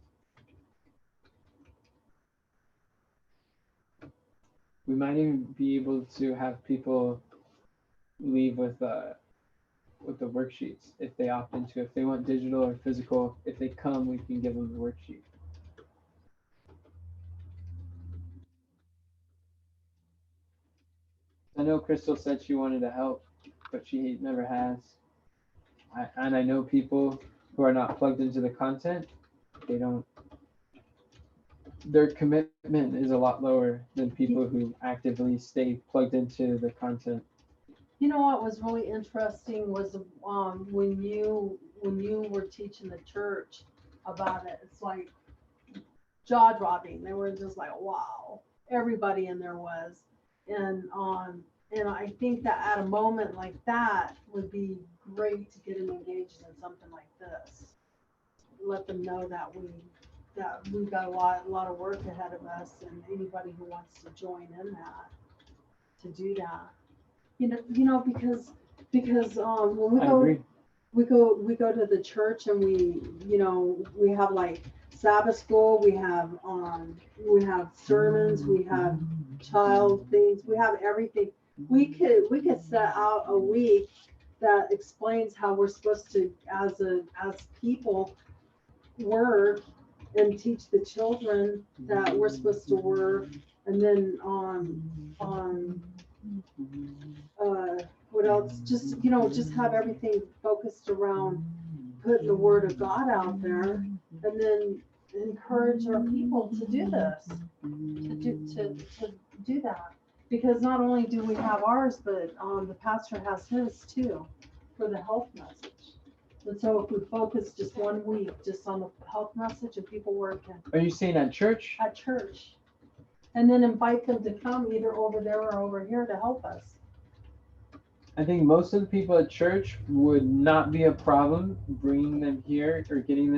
We might even be able to have people leave with the worksheets if they opt into. If they want digital or physical, if they come, we can give them the worksheet. I know Crystal said she wanted to help, but she never has. And I know people who are not plugged into the content. They don't. Their commitment is a lot lower than people who actively stay plugged into the content. You know what was really interesting was when you were teaching the church about it. It's like jaw dropping. They were just like, wow, everybody in there was, and I think that at a moment like that would be great to get them engaged in something like this. Let them know that we've got a lot of work ahead of us, and anybody who wants to join in that, to do that. You know, because when I agree. we go to the church and we have like Sabbath school, we have sermons, we have child things, we have everything. We could set out a week that explains how we're supposed to as people work and teach the children that we're supposed to work, and then what else? Just have everything focused around putting the word of God out there, and then encourage our people to do this, to do that. Because not only do we have ours, but the pastor has his too, for the health message. And so if we focus just 1 week just on the health message and people working Are you saying at church? at church, and then invite them to come either over there or over here to help us. I think most of the people at church would not be a problem bringing them here or getting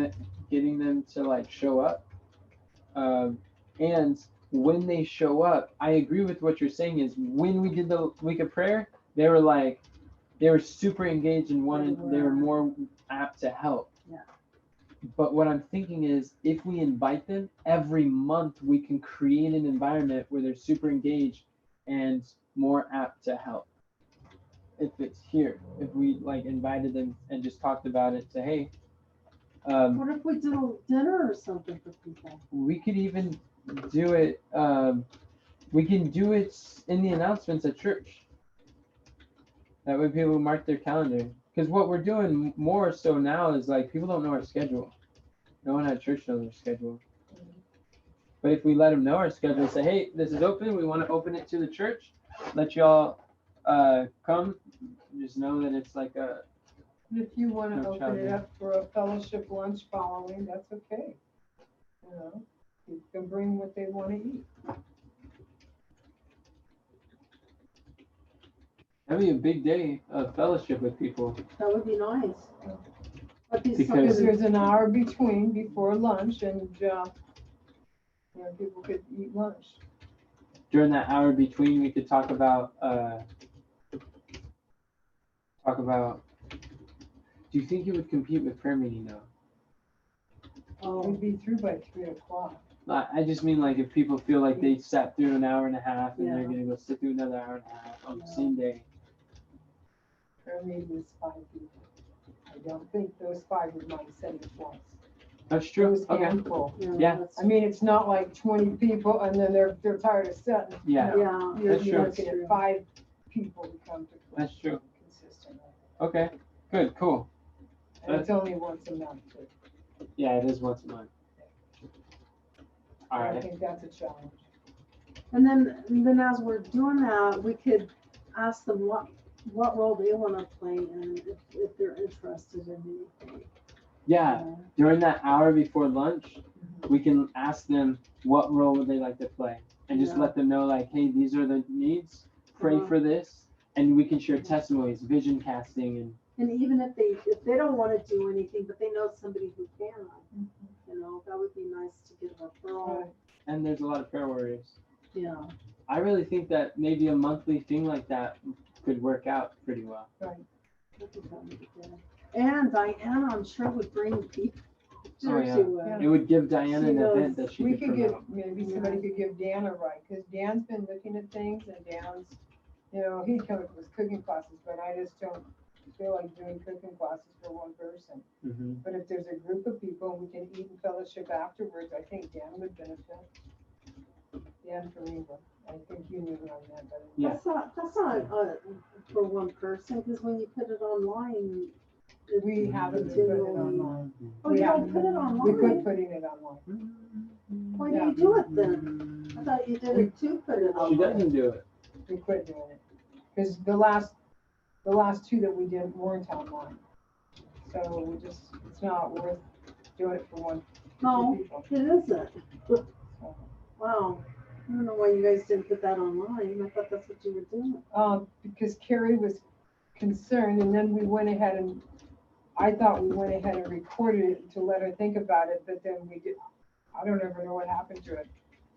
them to like show up. And when they show up, I agree with what you're saying. Is when we did the week of prayer, they were super engaged and they were more apt to help. Yeah. But what I'm thinking is, if we invite them every month, we can create an environment where they're super engaged and more apt to help. If it's here, if we like invited them and just talked about it, say, hey, What if we did a dinner or something for people? we could even do it. We can do it in the announcements at church. That way people mark their calendar. Because what we're doing more so now is like people don't know our schedule. No one at church knows our schedule. But if we let them know our schedule, say, hey, this is open. We want to open it to the church. Let y'all come. Just know that it's like a. And if you want to No open child it up for a fellowship lunch following, that's okay. You know, you can bring what they want to eat. That'd be a big day of fellowship with people. That would be nice. But these Because- Because there's an hour before lunch, and You know, people could eat lunch. During that hour between, we could talk about. Do you think it would compete with prayer meeting though? Oh, We'd be through by 3 o'clock. I just mean like if people feel like they sat through an hour and a half and they're Yeah. gonna go sit through another hour and a half on the same day. Prayer meeting was 5 people. I don't think those 5 would mind sitting at once. That's It true. was Okay. handful. Yeah. that's I mean, it's not like 20 people and then they're tired of sitting. Yeah. No, Yeah, You're That's true. looking at 5 people who come to. That's true. Consistently. Okay. Good. Cool. And it's only once a month too. Yeah, it is once a month. All I right. think that's a challenge. And then as we're doing that, we could ask them what role they want to play and if they're interested in anything. Yeah. During that hour before lunch, we can ask them what role would they like to play, and just Yeah. let them know like, hey, these are the needs. Pray Uh-huh. for this, and we can share testimonies, vision casting, and And even if they don't want to do anything, but they know somebody who can, you know, that would be nice to get a referral. Right. and there's a lot of prayer warriors. Yeah. I really think that maybe a monthly thing like that could work out pretty well. I think that would be good. And Diana, I'm sure would bring people. Oh, Sure yeah. she would. It would give Diana She an knows event that she We could could give, promote. maybe somebody could give Dan a ride, because Dan's been looking at things and Dan's, you know, he come up with cooking classes, but I just don't feel like doing cooking classes for one person. Hmm. But if there's a group of people, we can eat and fellowship afterwards, I think Dan would benefit. Dan from England, I think you knew what I meant, but. Yeah. That's not for one person, because when you put it online. We haven't put it online. Oh, We you don't haven't. put it We online? quit putting it online. Why do you do it then? I thought you did it to put it online. She doesn't do it. We quit doing it. Because the last 2 that we did weren't online. So we just, it's not worth doing it for one. No, People. it isn't. So, Wow. I don't know why you guys didn't put that online. I thought that's what you were doing. because Carrie was concerned, and then we went ahead and, I thought we went ahead and recorded it to let her think about it, but then we did, I don't ever know what happened to it.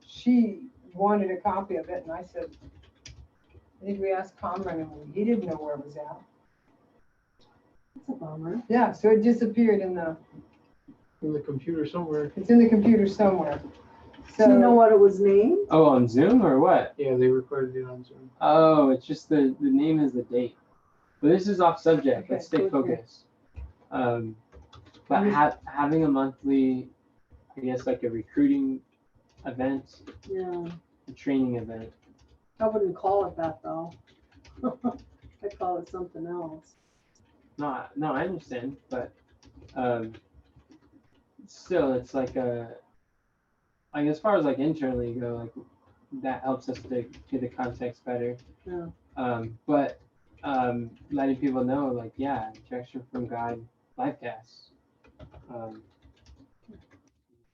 She wanted a copy of it, and I said, I think we asked Conrad, and he didn't know where it was at. That's a bummer. Yeah, so it disappeared in the computer somewhere. It's in the computer somewhere. Do you know what it was named? Oh, on Zoom or what? Yeah, they recorded it on Zoom. Oh, it's just the name is the date. But this is off subject. Okay, Let's stay okay. focused. But having a monthly, I guess like a recruiting event, Yeah. a training event. I wouldn't call it that though. I'd call it something else. No, I understand, but still, it's like as far as like internally go, like that helps us to get the context better. Yeah. But letting people know, like, yeah, Direction from God Livecast.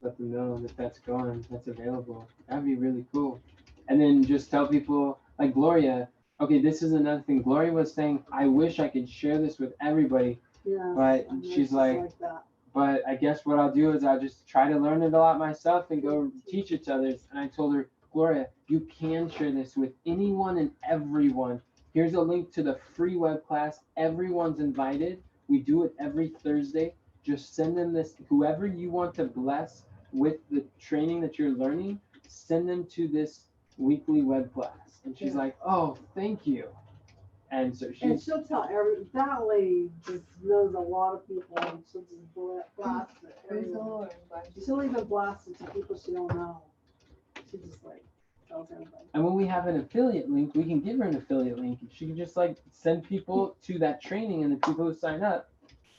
Let them know that that's going, that's available. That'd be really cool. And then just tell people, like Gloria. Okay, this is another thing. Gloria was saying, I wish I could share this with everybody, Yeah. but she's like that. but I guess what I'll do is I'll just try to learn it a lot myself and go teach it to others. And I told her, Gloria, you can share this with anyone and everyone. Here's a link to the free web class. Everyone's invited. We do it every Thursday. Just send them this, whoever you want to bless with the training that you're learning, send them to this weekly web class. And she's like, oh, thank you. And so And she's, she'll tell that lady just knows a lot of people and she'll just blast it. Praise the everywhere. Lord. I'm glad you- She'll even blast it to people she don't know. She just like tells everybody. and when we have an affiliate link, we can give her an affiliate link. She can just like send people to that training, and the people who sign up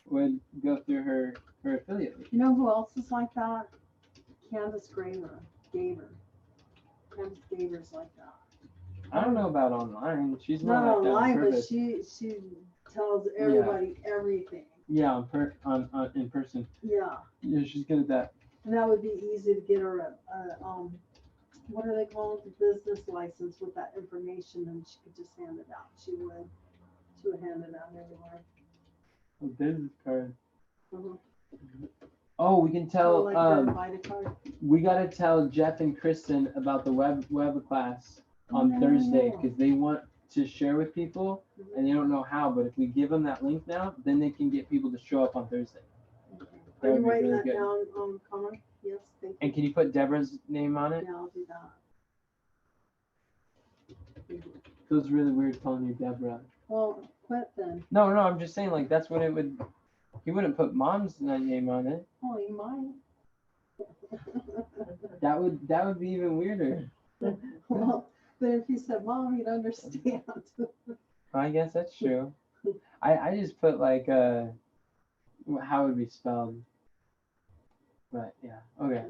would go through her affiliate link. You know who else is like that? Candace Gaver. Candace Gaver's like that. I don't know about online. She's more Not like that on online, but purpose. she tells everybody everything. Yeah, on in person. Yeah. Yeah, she's good at that. And that would be easy to get her what are they called? The business license with that information, and she could just hand it out. She would hand it out everywhere. A business card. Mhm. Oh, we can So tell, like the invited card. we gotta tell Jeff and Kristen about the web class on No, Thursday, no. because they want to share with people and they don't know how, but if we give them that link now, then they can get people to show up on Thursday. That Are would you be writing really that good. down, Connor? Yes, thank you. And can you put Deborah's name on it? Yeah, I'll do that. Feels really weird calling you Deborah. Well, quit then. No, I'm just saying, like, that's what it would, he wouldn't put mom's name on it. Oh, you might. That would be even weirder. Well, but if you said mom, you'd understand. I guess that's true. I just put like how it would be spelled. But yeah, okay.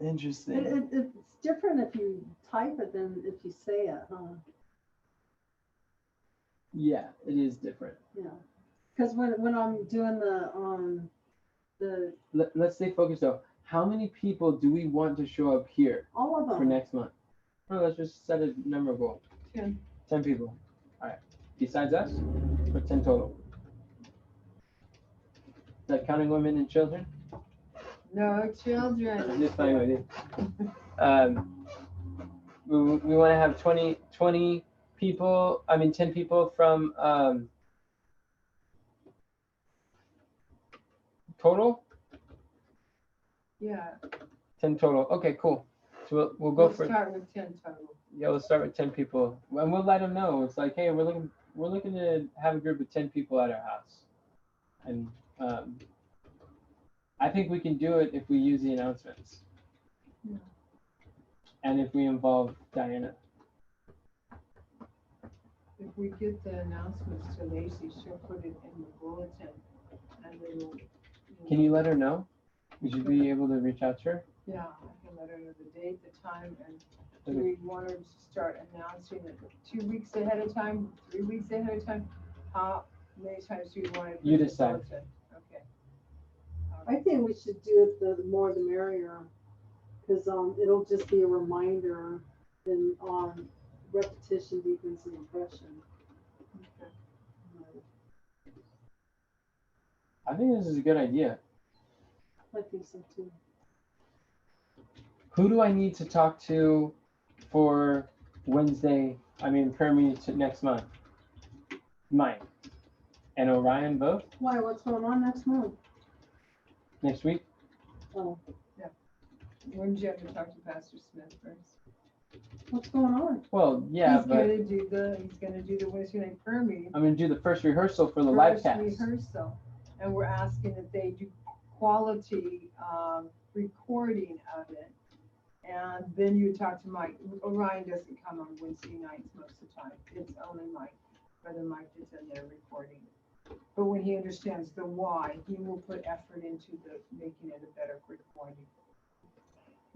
Interesting. It's different if you type it than if you say it, huh? Yeah, it is different. Yeah. Because when I'm doing the Let's stay focused though. How many people do we want to show up here all of for them. next month? Oh, let's just set a number goal. 10. 10 people. All right. Besides us, or 10 total? Is that counting women and children? No children. Just playing with you. We want to have 20 people, 10 people from total? Yeah. 10 total. Okay, cool. So we'll go for, Start with 10 total. yeah, we'll start with 10 people. And we'll let them know. It's like, hey, we're looking to have a group of 10 people at our house. And I think we can do it if we use the announcements. Yeah. And if we involve Diana. If we get the announcements to Lacey, she'll put it in the bulletin and then we'll. Can you let her know? Would you be able to reach out to her? Yeah, I can let her know the date, the time, and do we want her to start announcing it 2 weeks ahead of time, 3 weeks ahead of time? How many times do you want it? You decide. Okay. I think we should do it the more the merrier, because it'll just be a reminder, and repetition deepens the impression. Okay. I think this is a good idea. I think so too. Who do I need to talk to for Wednesday? Prayer meeting next month. Mike and Orion both Why? What's going on next month? next week. Oh, Wouldn't you have to talk to Pastor Smith first? what's going on? Well, yeah, He's but gonna do the Wednesday night prayer meeting. I'm gonna do the first rehearsal for the First Livecast. rehearsal, and we're asking that they do quality recording of it. And then you talk to Mike. Orion doesn't come on Wednesday nights most of the time. It's only Mike. Brother Mike is in there recording. But when he understands the why, he will put effort into making it a better recording.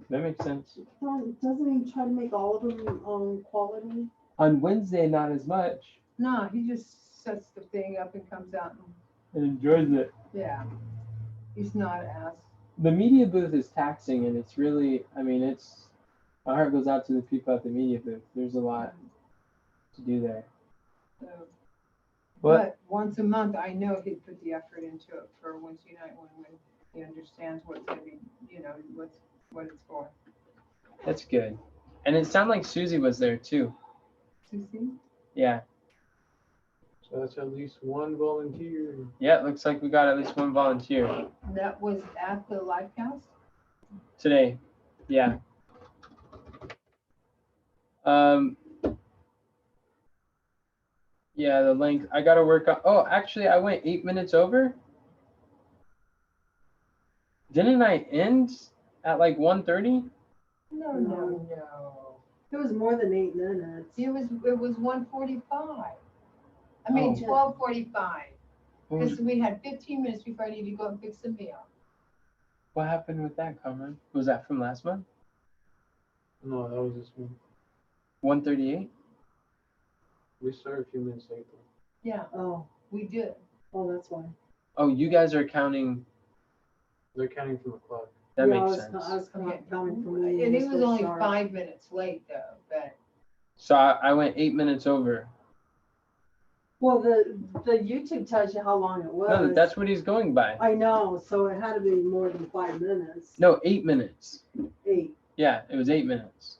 That makes sense. Doesn't he try to make all of them quality? On Wednesday, not as much, No, he just sets the thing up and comes out and, and enjoys it. yeah. He's not as, The media booth is taxing, and it's really, it's, my heart goes out to the people at the media booth. There's a lot to do there. so. What? But once a month, I know he'd put the effort into it for Wednesday night when he understands what's gonna be, what it's for. That's good. And it sounded like Susie was there too. Susie? Yeah. So that's at least one volunteer. Yeah, it looks like we got at least one volunteer That was at the Livecast? today. Yeah. Yeah, the length. I gotta work on. Oh, actually, I went 8 minutes over. Didn't I end at like 1:30? No. It was more than 8 minutes. It was 1:45. I mean, Oh. 12:45, What was- because we had 15 minutes before I needed to go and fix the meal. What happened with that, Cameron? Was that from last month? No, that was this one. 1:38? We started a few minutes late though. Yeah, Oh, we did. that's why. Oh, you guys are counting. They're counting from the clock. That Yeah, makes I sense. was Okay. counting from And when it you was only started. 5 minutes late though, but So I went 8 minutes over. Well, the YouTube tells you how long it was. No, that's what he's going by. I know, so it had to be more than 5 minutes. No, 8 minutes. 8. Yeah, it was 8 minutes.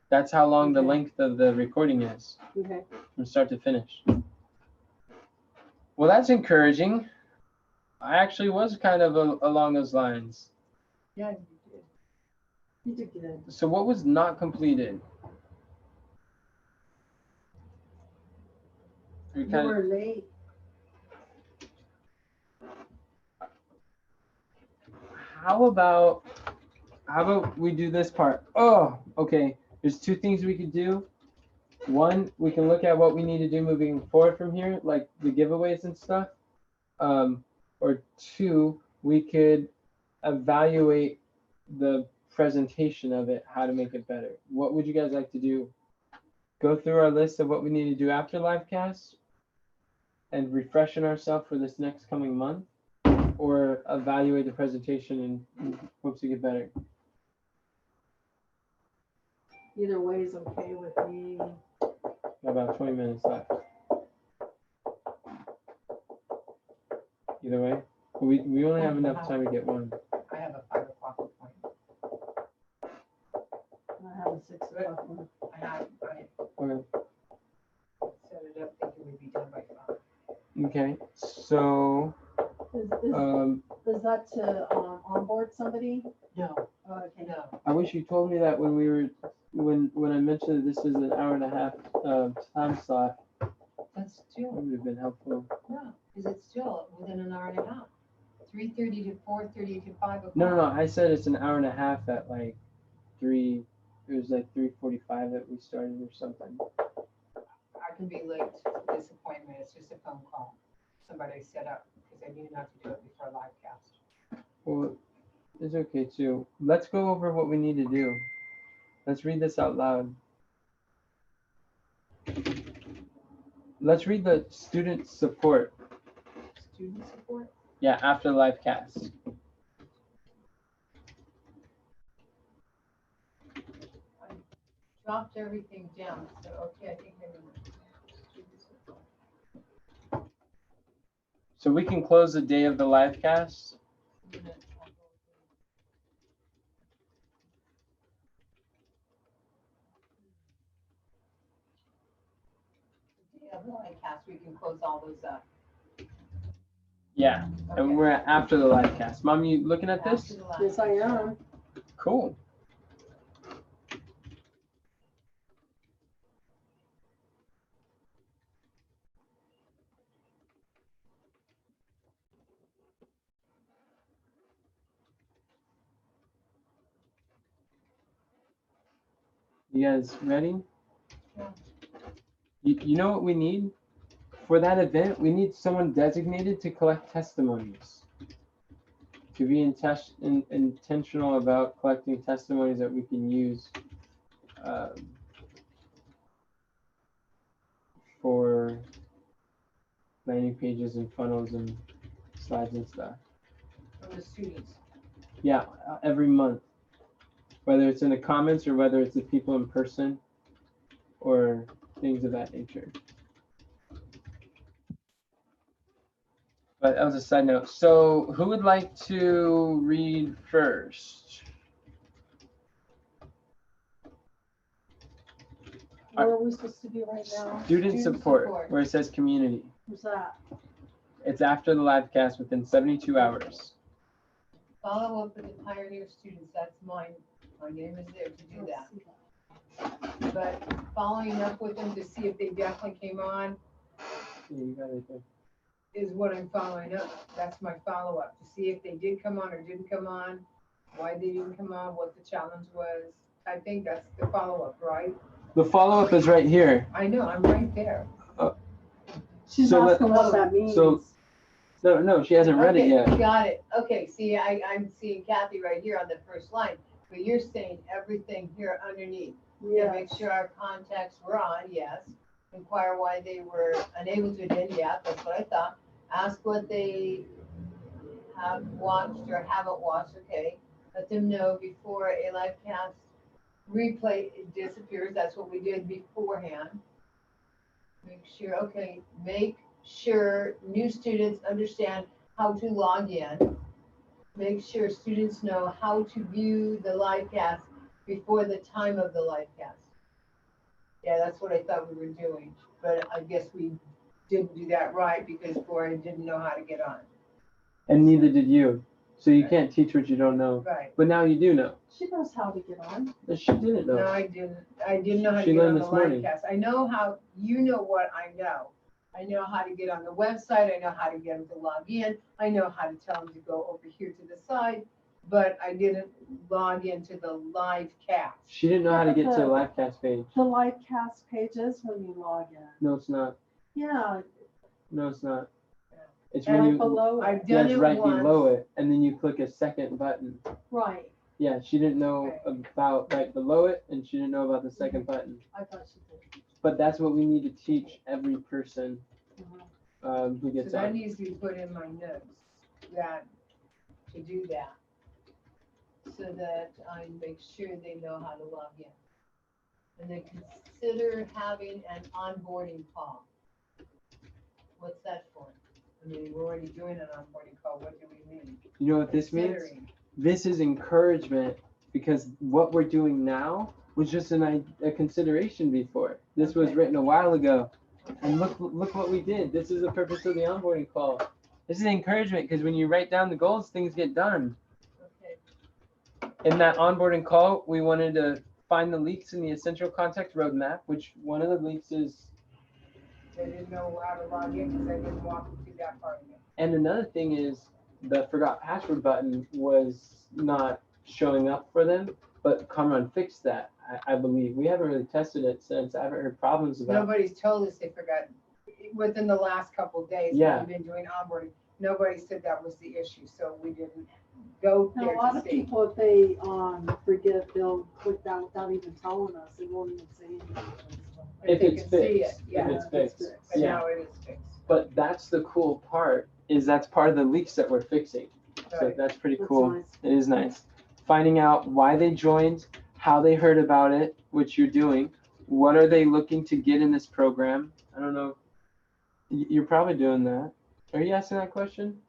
That's how long the Okay. length of the recording is Okay. from start to finish. Well, that's encouraging. I actually was kind of along those lines. Yeah, You did good. So what was not completed? We You kind of, were late. how about we do this part? Oh, okay. There's 2 things we could do. One, we can look at what we need to do moving forward from here, like the giveaways and stuff. Or 2, we could evaluate the presentation of it, how to make it better. What would you guys like to do? Go through our list of what we need to do after Livecast and refreshing ourselves for this next coming month, or evaluate the presentation and hopes to get better? Either way is okay with me. About 20 minutes left. Either way, we only have enough time to get one. I have a 5 o'clock appointment. I have a 6 o'clock one. I Okay. set it up thinking we'd be done by 5. Okay. So Is that to onboard somebody? No, Oh, okay. no. I wish you told me that when I mentioned that this is an hour and a half time slot. That's That still, would have been helpful. no, because it's still within an hour and a half. 3:30 to 4:30 to 5 o'clock. No. I said it's an hour and a half at like 3. It was like 3:45 that we started or something. I can be late to this appointment. It's just a phone call. Somebody set up because I knew not to do it before live cast. Well, it's okay too. Let's go over what we need to do. Let's read this out loud. Let's read the student support. Student support? Yeah, after live cast. Dropped everything down, so okay, I think maybe student support. So we can close the day of the live cast. Yeah, the live cast, we can close all those up. Yeah, Okay. and we're after the live cast. Mom, you looking at After this? the live Yes, I cast. am. Cool. You guys ready? Yeah. You know what we need? For that event, we need someone designated to collect testimonies. To be intentional about collecting testimonies that we can use for landing pages and funnels and slides and stuff. From the students. Yeah, every month. Whether it's in the comments or whether it's the people in person or things of that nature. But that was a side note. So who would like to read first? What are we supposed to do right now? Student support, where it says community. Who's that? It's after the live cast within 72 hours. Follow up with the Pioneer students, that's mine. My name is there to do that. But following up with them to see if they definitely came on Yeah, you got it there. is what I'm following up. That's my follow-up, to see if they did come on or didn't come on, why they didn't come on, what the challenge was. I think that's the follow-up, right? The follow-up is right here. I know, I'm right there. She's So asking what that means. No, she hasn't read it Okay, yet. got it. Okay, see, I'm seeing Kathy right here on the first line, but you're saying everything here underneath. Yeah. Make sure our contacts were on, yes. Inquire why they were unable to attend, yeah, that's what I thought. Ask what they have watched or haven't watched, okay. Let them know before a live cast replay disappears, that's what we did beforehand. make sure new students understand how to log in. Make sure students know how to view the live cast before the time of the live cast. Yeah, that's what I thought we were doing, but I guess we didn't do that right because Gloria didn't know how to get on. And neither did you. So you can't teach what you don't know. Right. But now you do know. She knows how to get on. But she didn't know. No, I didn't. I didn't know how to She get on learned the this morning. live cast. I know how, you know what I know. I know how to get on the website. I know how to get them to log in. I know how to tell them to go over here to the side, but I didn't log into the live cast. She didn't know how to get to the live cast page. The live cast pages when you log in. No, it's not. Yeah, No, it's not. It's and when right you, below it. I've yeah, done it's it right once. below it, and then you click a second button. Right. Yeah, she didn't know Okay. about right below it, and she didn't know about the second button. I thought she did. But that's what we need to teach every person Mhm. who So gets that on. needs to be put in my notes, that, to do that. So that I make sure they know how to log in. And then consider having an onboarding call. What's that for? I mean, we're already doing an onboarding call, what do we mean? You know what this means? Considering. This is encouragement, because what we're doing now was just a consideration before. This was Okay. written a while ago. And look what we did. This is the purpose of the onboarding call. This is encouragement, because when you write down the goals, things get done. Okay, In that onboarding call, we wanted to find the leaks in the essential context roadmap, which one of the leaks is, they didn't know how to log in because I didn't walk them through that part of it. and another thing is the forgot password button was not showing up for them, but Kamran fixed that, I believe. We haven't really tested it since. I haven't heard problems about it. Nobody's told us they forgot, within the last couple of days, Yeah. we've been doing onboarding, nobody said that was the issue, so we didn't go And there a lot to of see. people, if they forget, they'll click that without even telling us. They won't even say anything. If they it's can see fixed, it, yeah. if it's fixed. But Yeah. now it is fixed. But that's the cool part, is that's part of the leaks that we're fixing. So Right. that's pretty That's cool. nice. It is nice. Finding out why they joined, how they heard about it, which you're doing, what are they looking to get in this program? I don't know. You're probably doing that. Are you asking that question?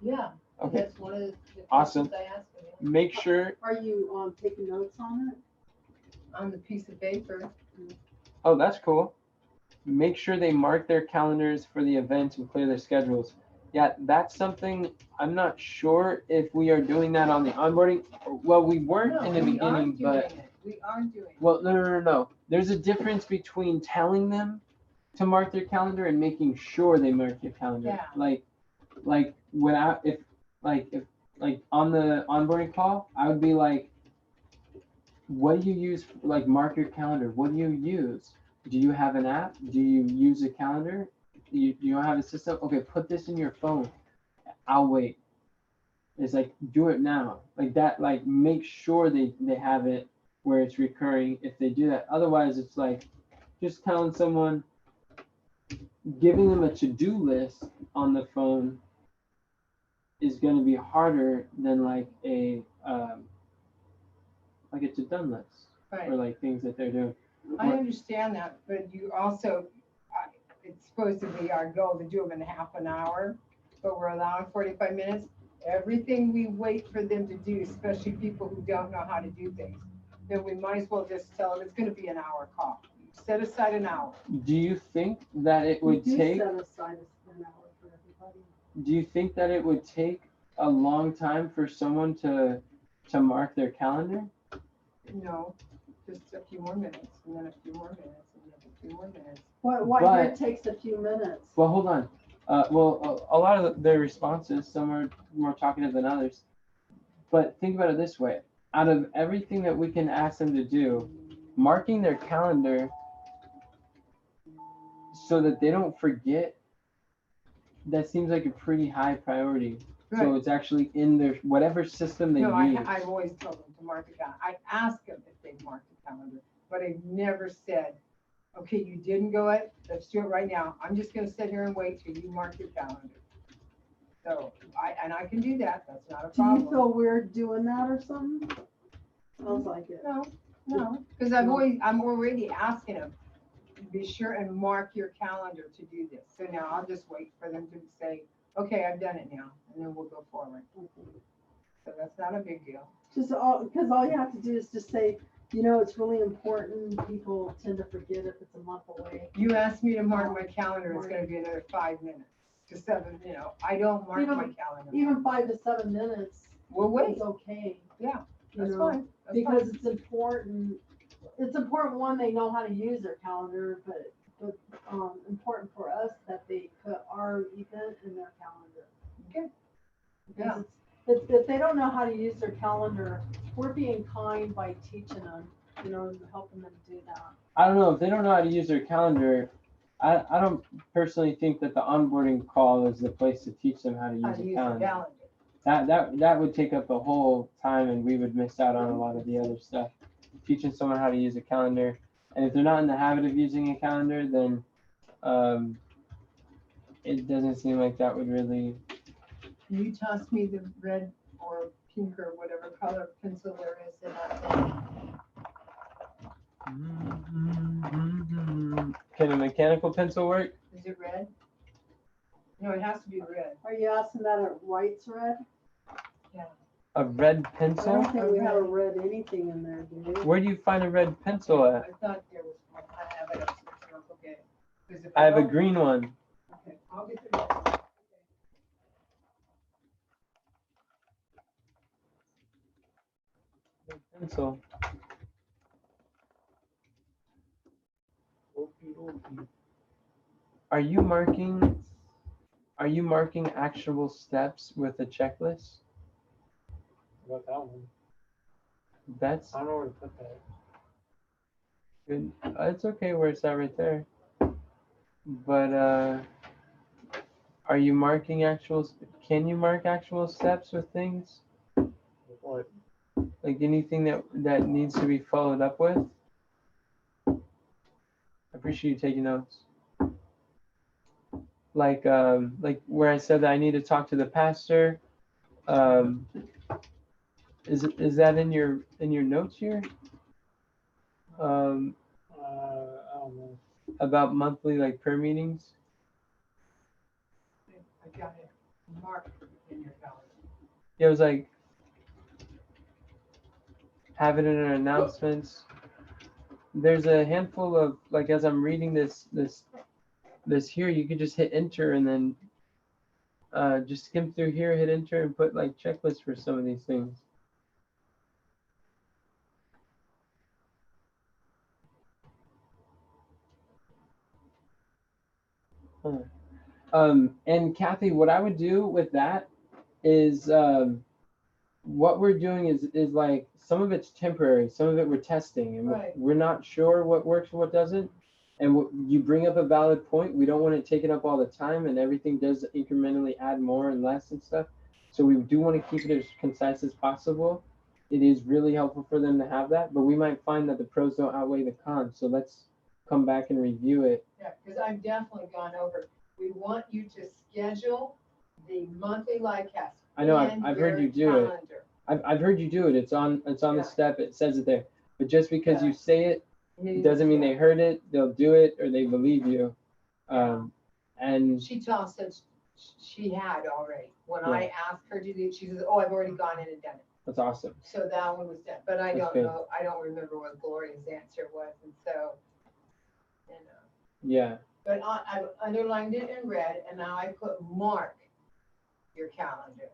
Yeah, Okay. that's one of the Awesome. questions I asked them, Make sure. Are you taking notes on it? on the piece of paper. Oh, that's cool. Make sure they mark their calendars for the event and clear their schedules. Yeah, that's something I'm not sure if we are doing that on the onboarding. Well, we weren't No, in the we beginning, aren't doing but it. We aren't doing it. well, no. There's a difference between telling them to mark their calendar and making sure they mark their calendar. Yeah. Like without if on the onboarding call, I would be like, what do you use? Like, mark your calendar. What do you use? Do you have an app? Do you use a calendar? You don't have a system? Okay, put this in your phone. I'll wait. It's like, do it now. Like that, like make sure they have it where it's recurring if they do that. Otherwise, it's like just telling someone, giving them a to-do list on the phone is going to be harder than like a to-done list Right. or like things that they're doing. I understand that, but you also, it's supposed to be our goal to do them in half an hour, but we're allowing 45 minutes. Everything we wait for them to do, especially people who don't know how to do things, then we might as well just tell them it's gonna be an hour call. Set aside an hour. Do you think that it We would do take? set aside an hour for everybody. Do you think that it would take a long time for someone to mark their calendar? No, just a few more minutes, and then a few more minutes, and then a few more minutes. What But- here takes a few minutes? Well, hold on. A lot of their responses, some are more talkative than others. But think about it this way: out of everything that we can ask them to do, marking their calendar so that they don't forget, that seems like a pretty high priority. So Right. it's actually in their whatever system they No, use. I've always told them to mark the calendar. I asked them if they marked the calendar, but I've never said, okay, you didn't go it, let's do it right now. I'm just gonna sit here and wait till you mark your calendar. So, I can do that, that's not a Do you problem. feel weird doing that or something? Sounds like it. No, because I'm already asking them, be sure and mark your calendar to do this. So now I'll just wait for them to say, okay, I've done it now, and then we'll go forward. So that's not a big deal. Just all, because all you have to do is just say, you know, it's really important. People tend to forget if it's a month away. You asked me to mark my calendar, it's gonna be another 5 minutes to 7, you know, I don't mark my calendar. Even 5 to 7 minutes We'll wait, is okay. yeah, you that's know, fine. That's Because fine. it's important. It's important, one, they know how to use their calendar, but important for us that they put our event in their calendar. Okay. Because Yeah. it's, if they don't know how to use their calendar, we're being kind by teaching them, you know, and helping them do that. I don't know if they don't know how to use their calendar. I don't personally think that the onboarding call is the place to teach them how to How use to a use the calendar. calendar. That would take up the whole time, and we would miss out on a lot of the other stuff. Teaching someone how to use a calendar, and if they're not in the habit of using a calendar, then it doesn't seem like that would really. Can you toss me the red or pink or whatever color pencil there is in that thing? Can a mechanical pencil work? Is it red? No, it has to be red. Are you asking that at Wright's Red? A red I pencil? don't think we have a red anything in there, do we? Where do you find a red pencil at? I thought there was one. I have it upstairs. Okay. 'Cause if I have a don't- green one. Okay, I'll get the red. Pencil. Okey dokey. Are you marking? Are you marking actionable steps with a checklist? What about that one? That's I don't know where to put that. good. It's okay where it's at right there. But are you marking actual? Can you mark actual steps with things? What? Like anything that needs to be followed up with? I appreciate you taking notes. Like where I said that I need to talk to the pastor. Is that in your notes here? I don't know. About monthly like prayer meetings. I got it marked in your calendar. Yeah, it was like have it in our announcements. There's a handful of like as I'm reading this here, you could just hit enter and then just skim through here, hit enter and put like checklists for some of these things. And Kathy, what I would do with that is what we're doing is like some of it's temporary, some of it we're testing, and Right. we're not sure what works and what doesn't. And you bring up a valid point. We don't want it taken up all the time, and everything does incrementally add more and less and stuff. So we do want to keep it as concise as possible. It is really helpful for them to have that, but we might find that the pros don't outweigh the cons. So let's come back and review it. Yeah, because I've definitely gone over. We want you to schedule the monthly live cast. I know, in I've heard your you do it. calendar. I've heard you do it. It's on Yeah. the step. It says it there. But just because Yeah. you say it You- doesn't mean they heard it. They'll do it or they believe you. And She tells us she had already. When I asked her to do it, she says, oh, I've already gone in and done it. that's awesome. So that one was done, but I That's don't good. know, I don't remember what Gloria's answer was, and so, you know. Yeah. But I've underlined it in red, and now I put mark your calendar,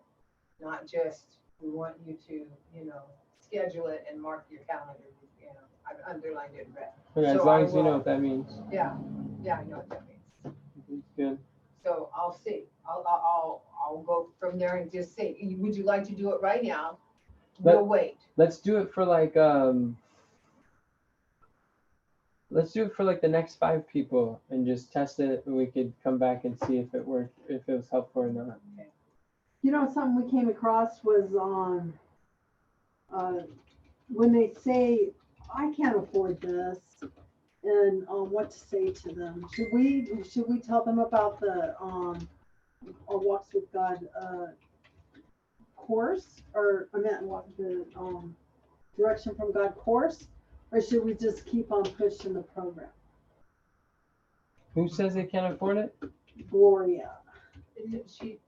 not just, we want you to, you know, schedule it and mark your calendar, you know, I've underlined it in red. Okay, as So long I as you know will- what that means. Yeah, I know what that means. It's good. So I'll see, I'll go from there and just say, would you like to do it right now? We'll wait. Let's do it for like the next 5 people and just test it, and we could come back and see if it worked, if it was helpful or not. You know, something we came across was when they say, I can't afford this, and what to say to them. Should we tell them about the Walks with God course, or I meant what the Direction from God course, or should we just keep on pushing the program? Who says they can't afford it? Gloria. She,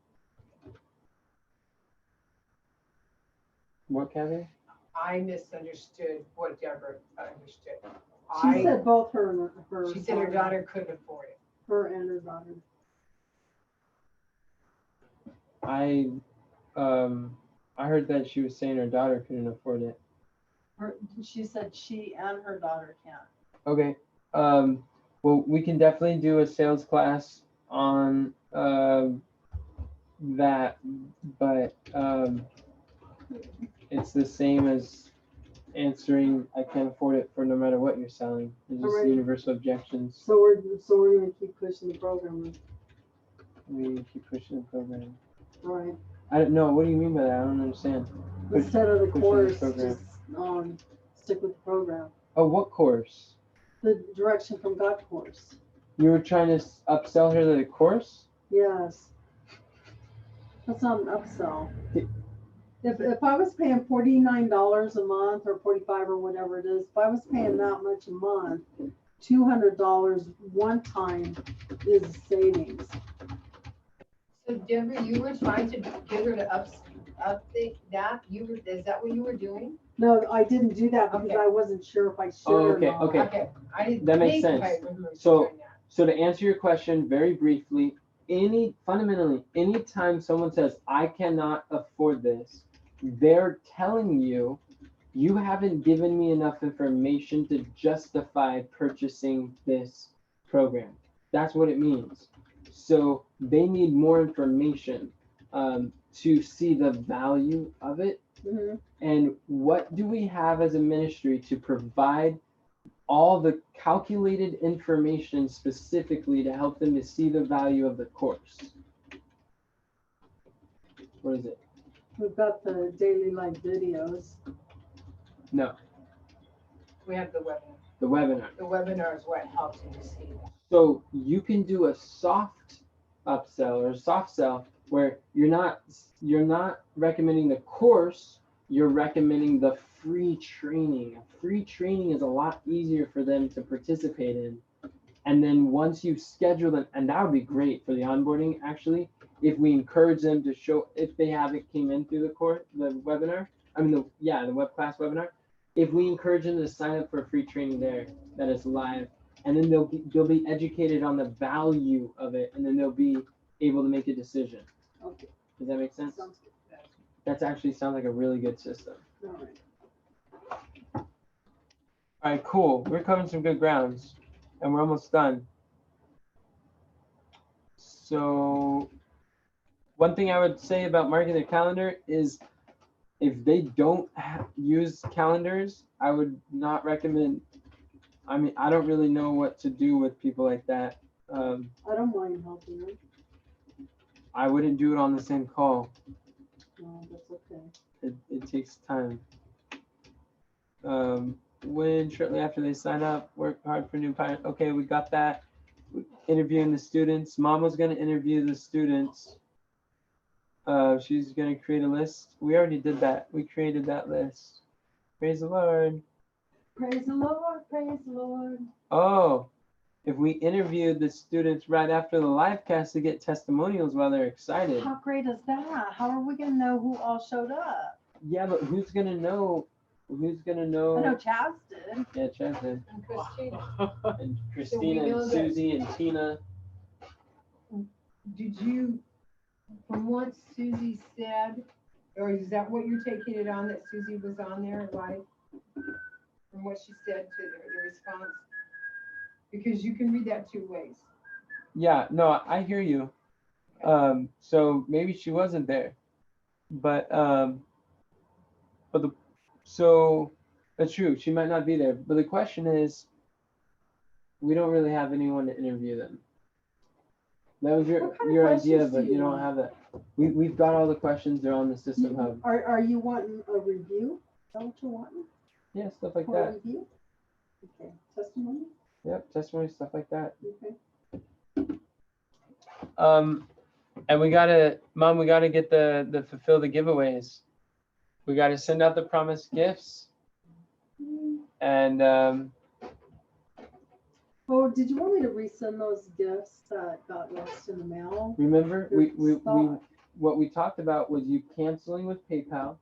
What, Kathy? I misunderstood what Deborah understood. She said both her and her. She said her daughter couldn't afford it. Her and her daughter. I heard that she was saying her daughter couldn't afford it. She said she and her daughter can't. Okay. Well, we can definitely do a sales class on that, but it's the same as answering I can't afford it for no matter what you're selling. It's just Alright. universal objections. So we're gonna keep pushing the program. We keep pushing the program. All right. I don't know. What do you mean by that? I don't understand. Instead of the pushing the course, program. just stick with the program. Oh, what course? The Direction from God course. You were trying to upsell her the course? Yes. That's not an upsell. If I was paying $49 a month or $45 or whatever it is, if I was paying that much a month, $200 one time is savings. So Deborah, you were trying to get her to update that? Is that what you were doing? No, I didn't do that because Okay. I wasn't sure if I should Oh, or okay, not. okay. Okay, I didn't That makes think sense. I remember So- doing that. So to answer your question very briefly, fundamentally, anytime someone says, I cannot afford this, they're telling you, you haven't given me enough information to justify purchasing this program. That's what it means. So they need more information to see the value of it. Mhm. And what do we have as a ministry to provide all the calculated information specifically to help them to see the value of the course? What is it? We've got the daily life videos. No, We have the webinar. the webinar. The webinar is what helps you to see that. So you can do a soft upsell or soft sell where you're not recommending the course, you're recommending the free training. Free training is a lot easier for them to participate in. And then once you schedule them, and that would be great for the onboarding actually, if we encourage them to show, if they haven't came in through the course, the webinar, the web class webinar, if we encourage them to sign up for a free training there that is live, and then they'll be educated on the value of it, and then they'll be able to make a decision. Okay. Does that make sense? Sounds good. That's actually sounds like a really good system. All right. All right, cool. We're covering some good grounds, and we're almost done. So, one thing I would say about marking their calendar is, if they don't use calendars, I would not recommend. I mean, I don't really know what to do with people like that. I don't mind helping them. I wouldn't do it on the same call. No, that's okay. It takes time. When shortly after they sign up, work hard for new pilot. Okay, we got that. Interviewing the students. Mom was going to interview the students. She's going to create a list. We already did that. We created that list. Praise the Lord. Praise the Lord, praise the Lord. Oh, if we interviewed the students right after the live cast to get testimonials while they're excited. How great is that? How are we gonna know who all showed up? Yeah, but who's gonna know? Who's gonna know? I know Chaz did. Yeah, Chad did. And Christina, And Christina know and that- Susie and Tina. did you, from what Susie said, or is that what you're taking it on, that Susie was on there live? From what she said to the response? Because you can read that two ways. Yeah, no, I hear you. So maybe she wasn't there, but so that's true. She might not be there. But the question is, we don't really have anyone to interview them. That was What kind of your idea, questions but do you you don't want? have that. We've got all the questions. They're on the system hub. Are you wanting a review? Is that what you're wanting? Yeah, stuff like For a that. review? Okay. Testimony? Yep, testimony, stuff like that. Okay. And we gotta get the fulfill the giveaways. We gotta send out the promised gifts. And Oh, did you want me to resend those gifts that got lost in the mail? Remember, we Thought. what we talked about was you canceling with PayPal,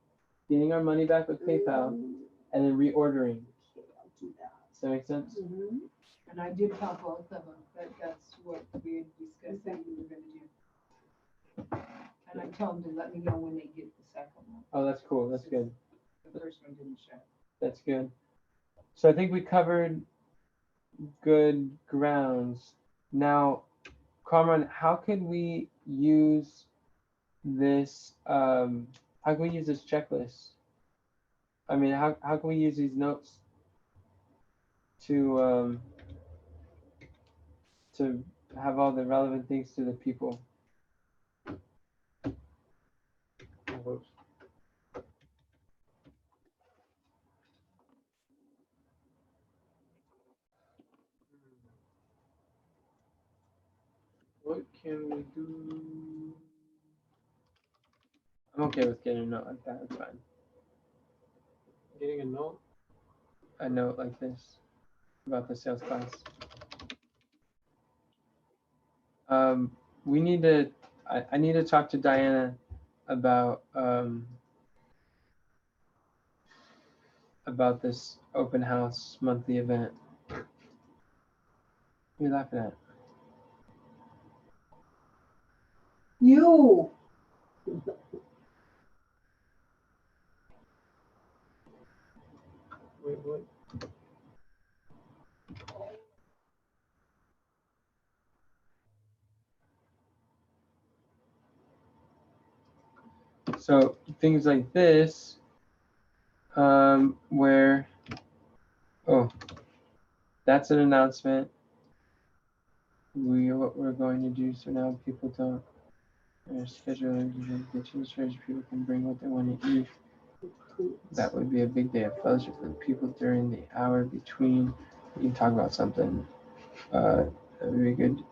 getting our money back with PayPal, and then reordering. Okay, I'll do that. Does that make sense? Mm-hmm. And I did tell both of them that that's what we had discussed that we were gonna do. And I told them to let me know when they get the second one. Oh, that's cool. That's good. The first one didn't show. That's good. So I think we covered good grounds. Now, Carmen, how could we use this? How can we use this checklist? I mean, how can we use these notes to have all the relevant things to the people? What can we do? I'm okay with getting a note like that. It's fine. Getting a note? A note like this about the sales class. We need to. I need to talk to Diana about this open house monthly event. What are you laughing at? You. Wait, what? So things like this, where, oh, that's an announcement. What we're going to do so now people don't. Their scheduling people can bring what they want to eat. That would be a big day of fellowship for the people during the hour between. We can talk about something. That would be good.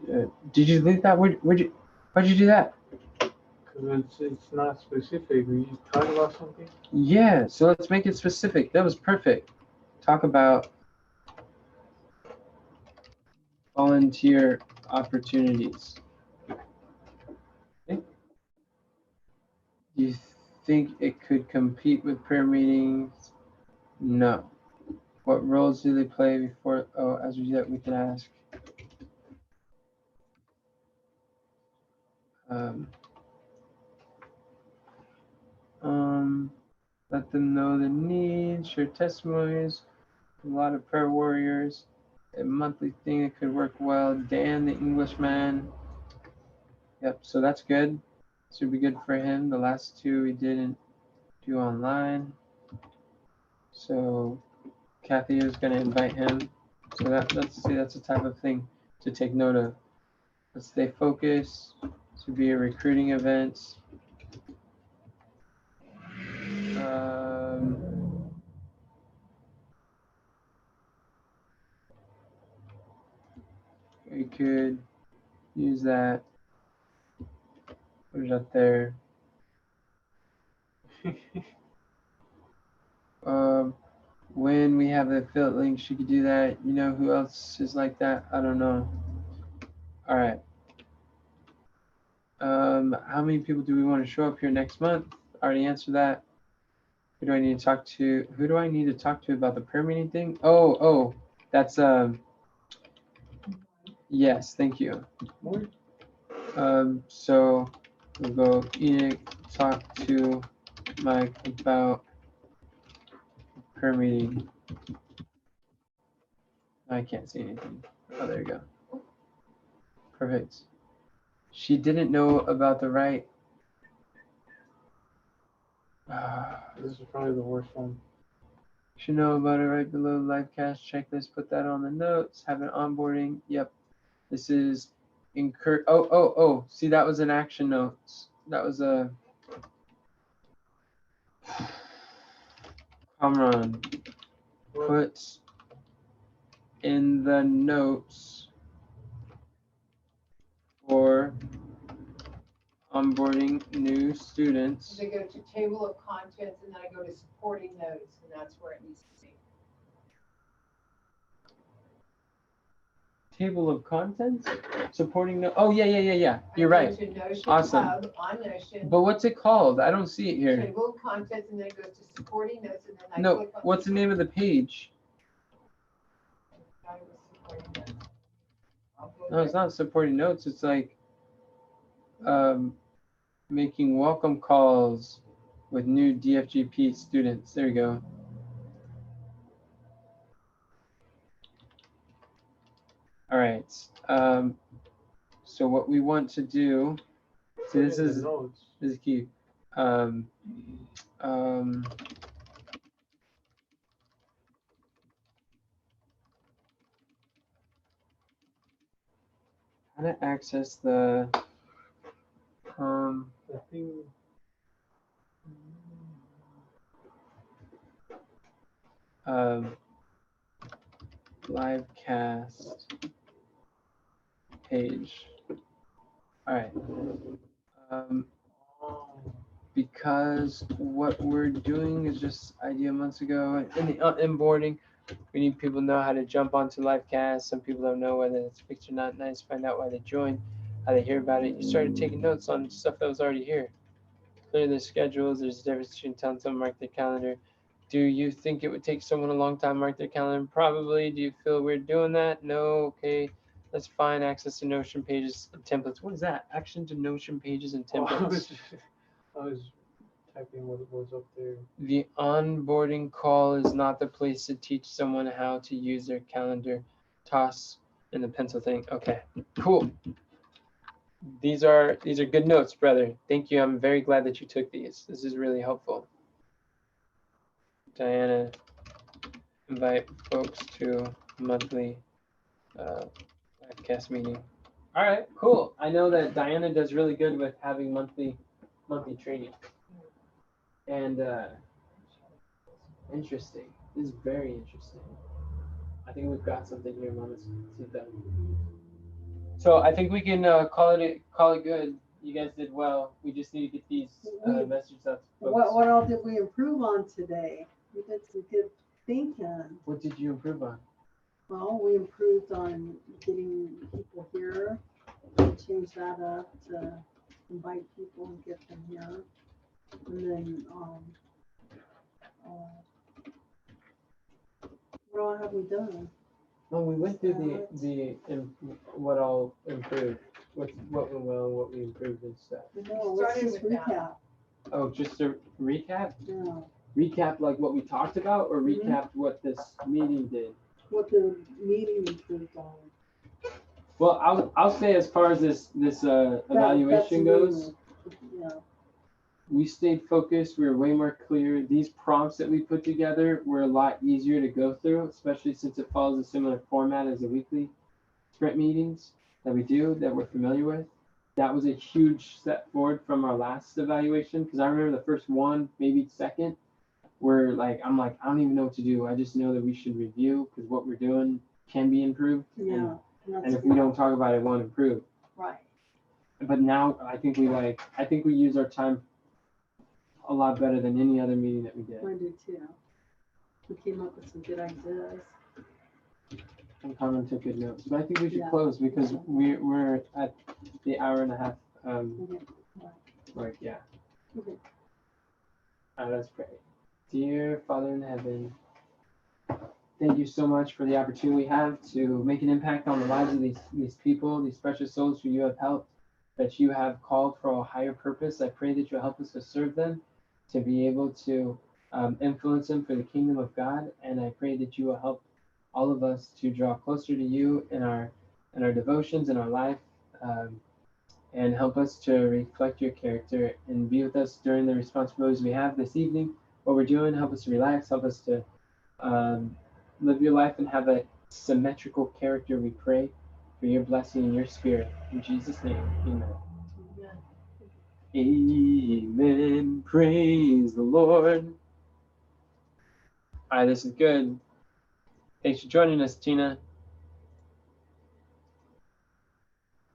Did you think that? Why'd you do that? Because it's not specific. We just talk about something. Yeah, so let's make it specific. That was perfect. Talk about volunteer opportunities. Okay. Do you think it could compete with prayer meetings? No. What roles do they play before? Oh, as we do that, we can ask. Let them know the needs, share testimonies. A lot of prayer warriors. A monthly thing that could work well. Dan, the Englishman. Yep, so that's good. This would be good for him. The last two we didn't do online. So Kathy is going to invite him. So let's see, that's the type of thing to take note of. Let's stay focused. This would be a recruiting event. We could use that. Put it up there. When we have the affiliate links, you could do that. You know who else is like that? I don't know. All right. How many people do we want to show up here next month? I already answered that. Who do I need to talk to? Who do I need to talk to about the prayer meeting thing? Oh, that's yes, thank you. So we'll go Enoch, talk to Mike about prayer meeting. I can't see anything. Oh, there you go. Perfect. She didn't know about the right. This is probably the worst one. Should know about it right below Livecast checklist. Put that on the notes. Have an onboarding. Yep. This is incur. Oh. See, that was an action notes. That was a. Come on. Put in the notes for onboarding new students. They go to table of contents and then I go to supporting notes and that's where it needs to be. Table of contents? Supporting no, oh, yeah. You're I right. go to Notion Awesome. Hub on Notion, But what's it called? I don't see it here. table of contents, and then it goes to supporting notes, and then I No, click on. what's the name of the page? No, it's not supporting notes. It's like making welcome calls with new DFGP students. There you go. All right. So what we want to do, so this is key. How to access the The thing. Livecast page. All right. Because what we're doing is just idea months ago in the onboarding. We need people to know how to jump onto Livecast. Some people don't know whether it's fixed or not. Nice. Find out why they joined, how they hear about it. You started taking notes on stuff that was already here. Clear their schedules. There's a difference between telling someone to mark their calendar. Do you think it would take someone a long time to mark their calendar? Probably. Do you feel we're doing that? No. Okay. That's fine. Access to Notion pages and templates. What is that? Action to Notion pages and templates. I was typing what was up there. The onboarding call is not the place to teach someone how to use their calendar. Toss in the pencil thing. Okay, cool. These are good notes, brother. Thank you. I'm very glad that you took these. This is really helpful. Diana, invite folks to monthly Livecast meeting. All right, cool. I know that Diana does really good with having monthly training. And interesting. This is very interesting. I think we've got something here, Mama. So I think we can call it good. You guys did well. We just need to get these messages out to folks. What all did we improve on today? We did some good thinking. What did you improve on? Well, we improved on getting people here. Change that up to invite people and get them here. And then, what all have we done? Well, we went through what all improved, what went well, what we improved and stuff. No, let's Starting just with that. recap. Oh, just a recap? Yeah, Recap like what we talked about, or recap what this meeting did? what the meeting improved on. Well, I'll say as far as this evaluation goes, Yeah, we stayed focused. We were way more clear. These prompts that we put together were a lot easier to go through, especially since it follows a similar format as the weekly sprint meetings that we do, that we're familiar with. That was a huge step forward from our last evaluation, because I remember the first one, maybe second, where I'm like, I don't even know what to do. I just know that we should review, because what we're doing can be improved. yeah. And if we don't talk about it, it won't improve. Right. But now I think we use our time a lot better than any other meeting that we did. I do too. We came up with some good ideas. And Carmen took good notes. But I think we should Yeah. close because we're at the hour and a half Okay. mark. Yeah. Okay. Let's pray. Dear Father in heaven, thank you so much for the opportunity we have to make an impact on the lives of these people, these precious souls who you have helped, that you have called for a higher purpose. I pray that you'll help us to serve them, to be able to influence them for the kingdom of God. And I pray that you will help all of us to draw closer to you in our devotions, in our life, and help us to reflect your character and be with us during the responsibilities we have this evening. What we're doing, help us to relax, help us to live your life and have a symmetrical character, we pray, for your blessing and your spirit. In Jesus' name, amen. Amen. Praise the Lord. All right, this is good. Thanks for joining us, Tina.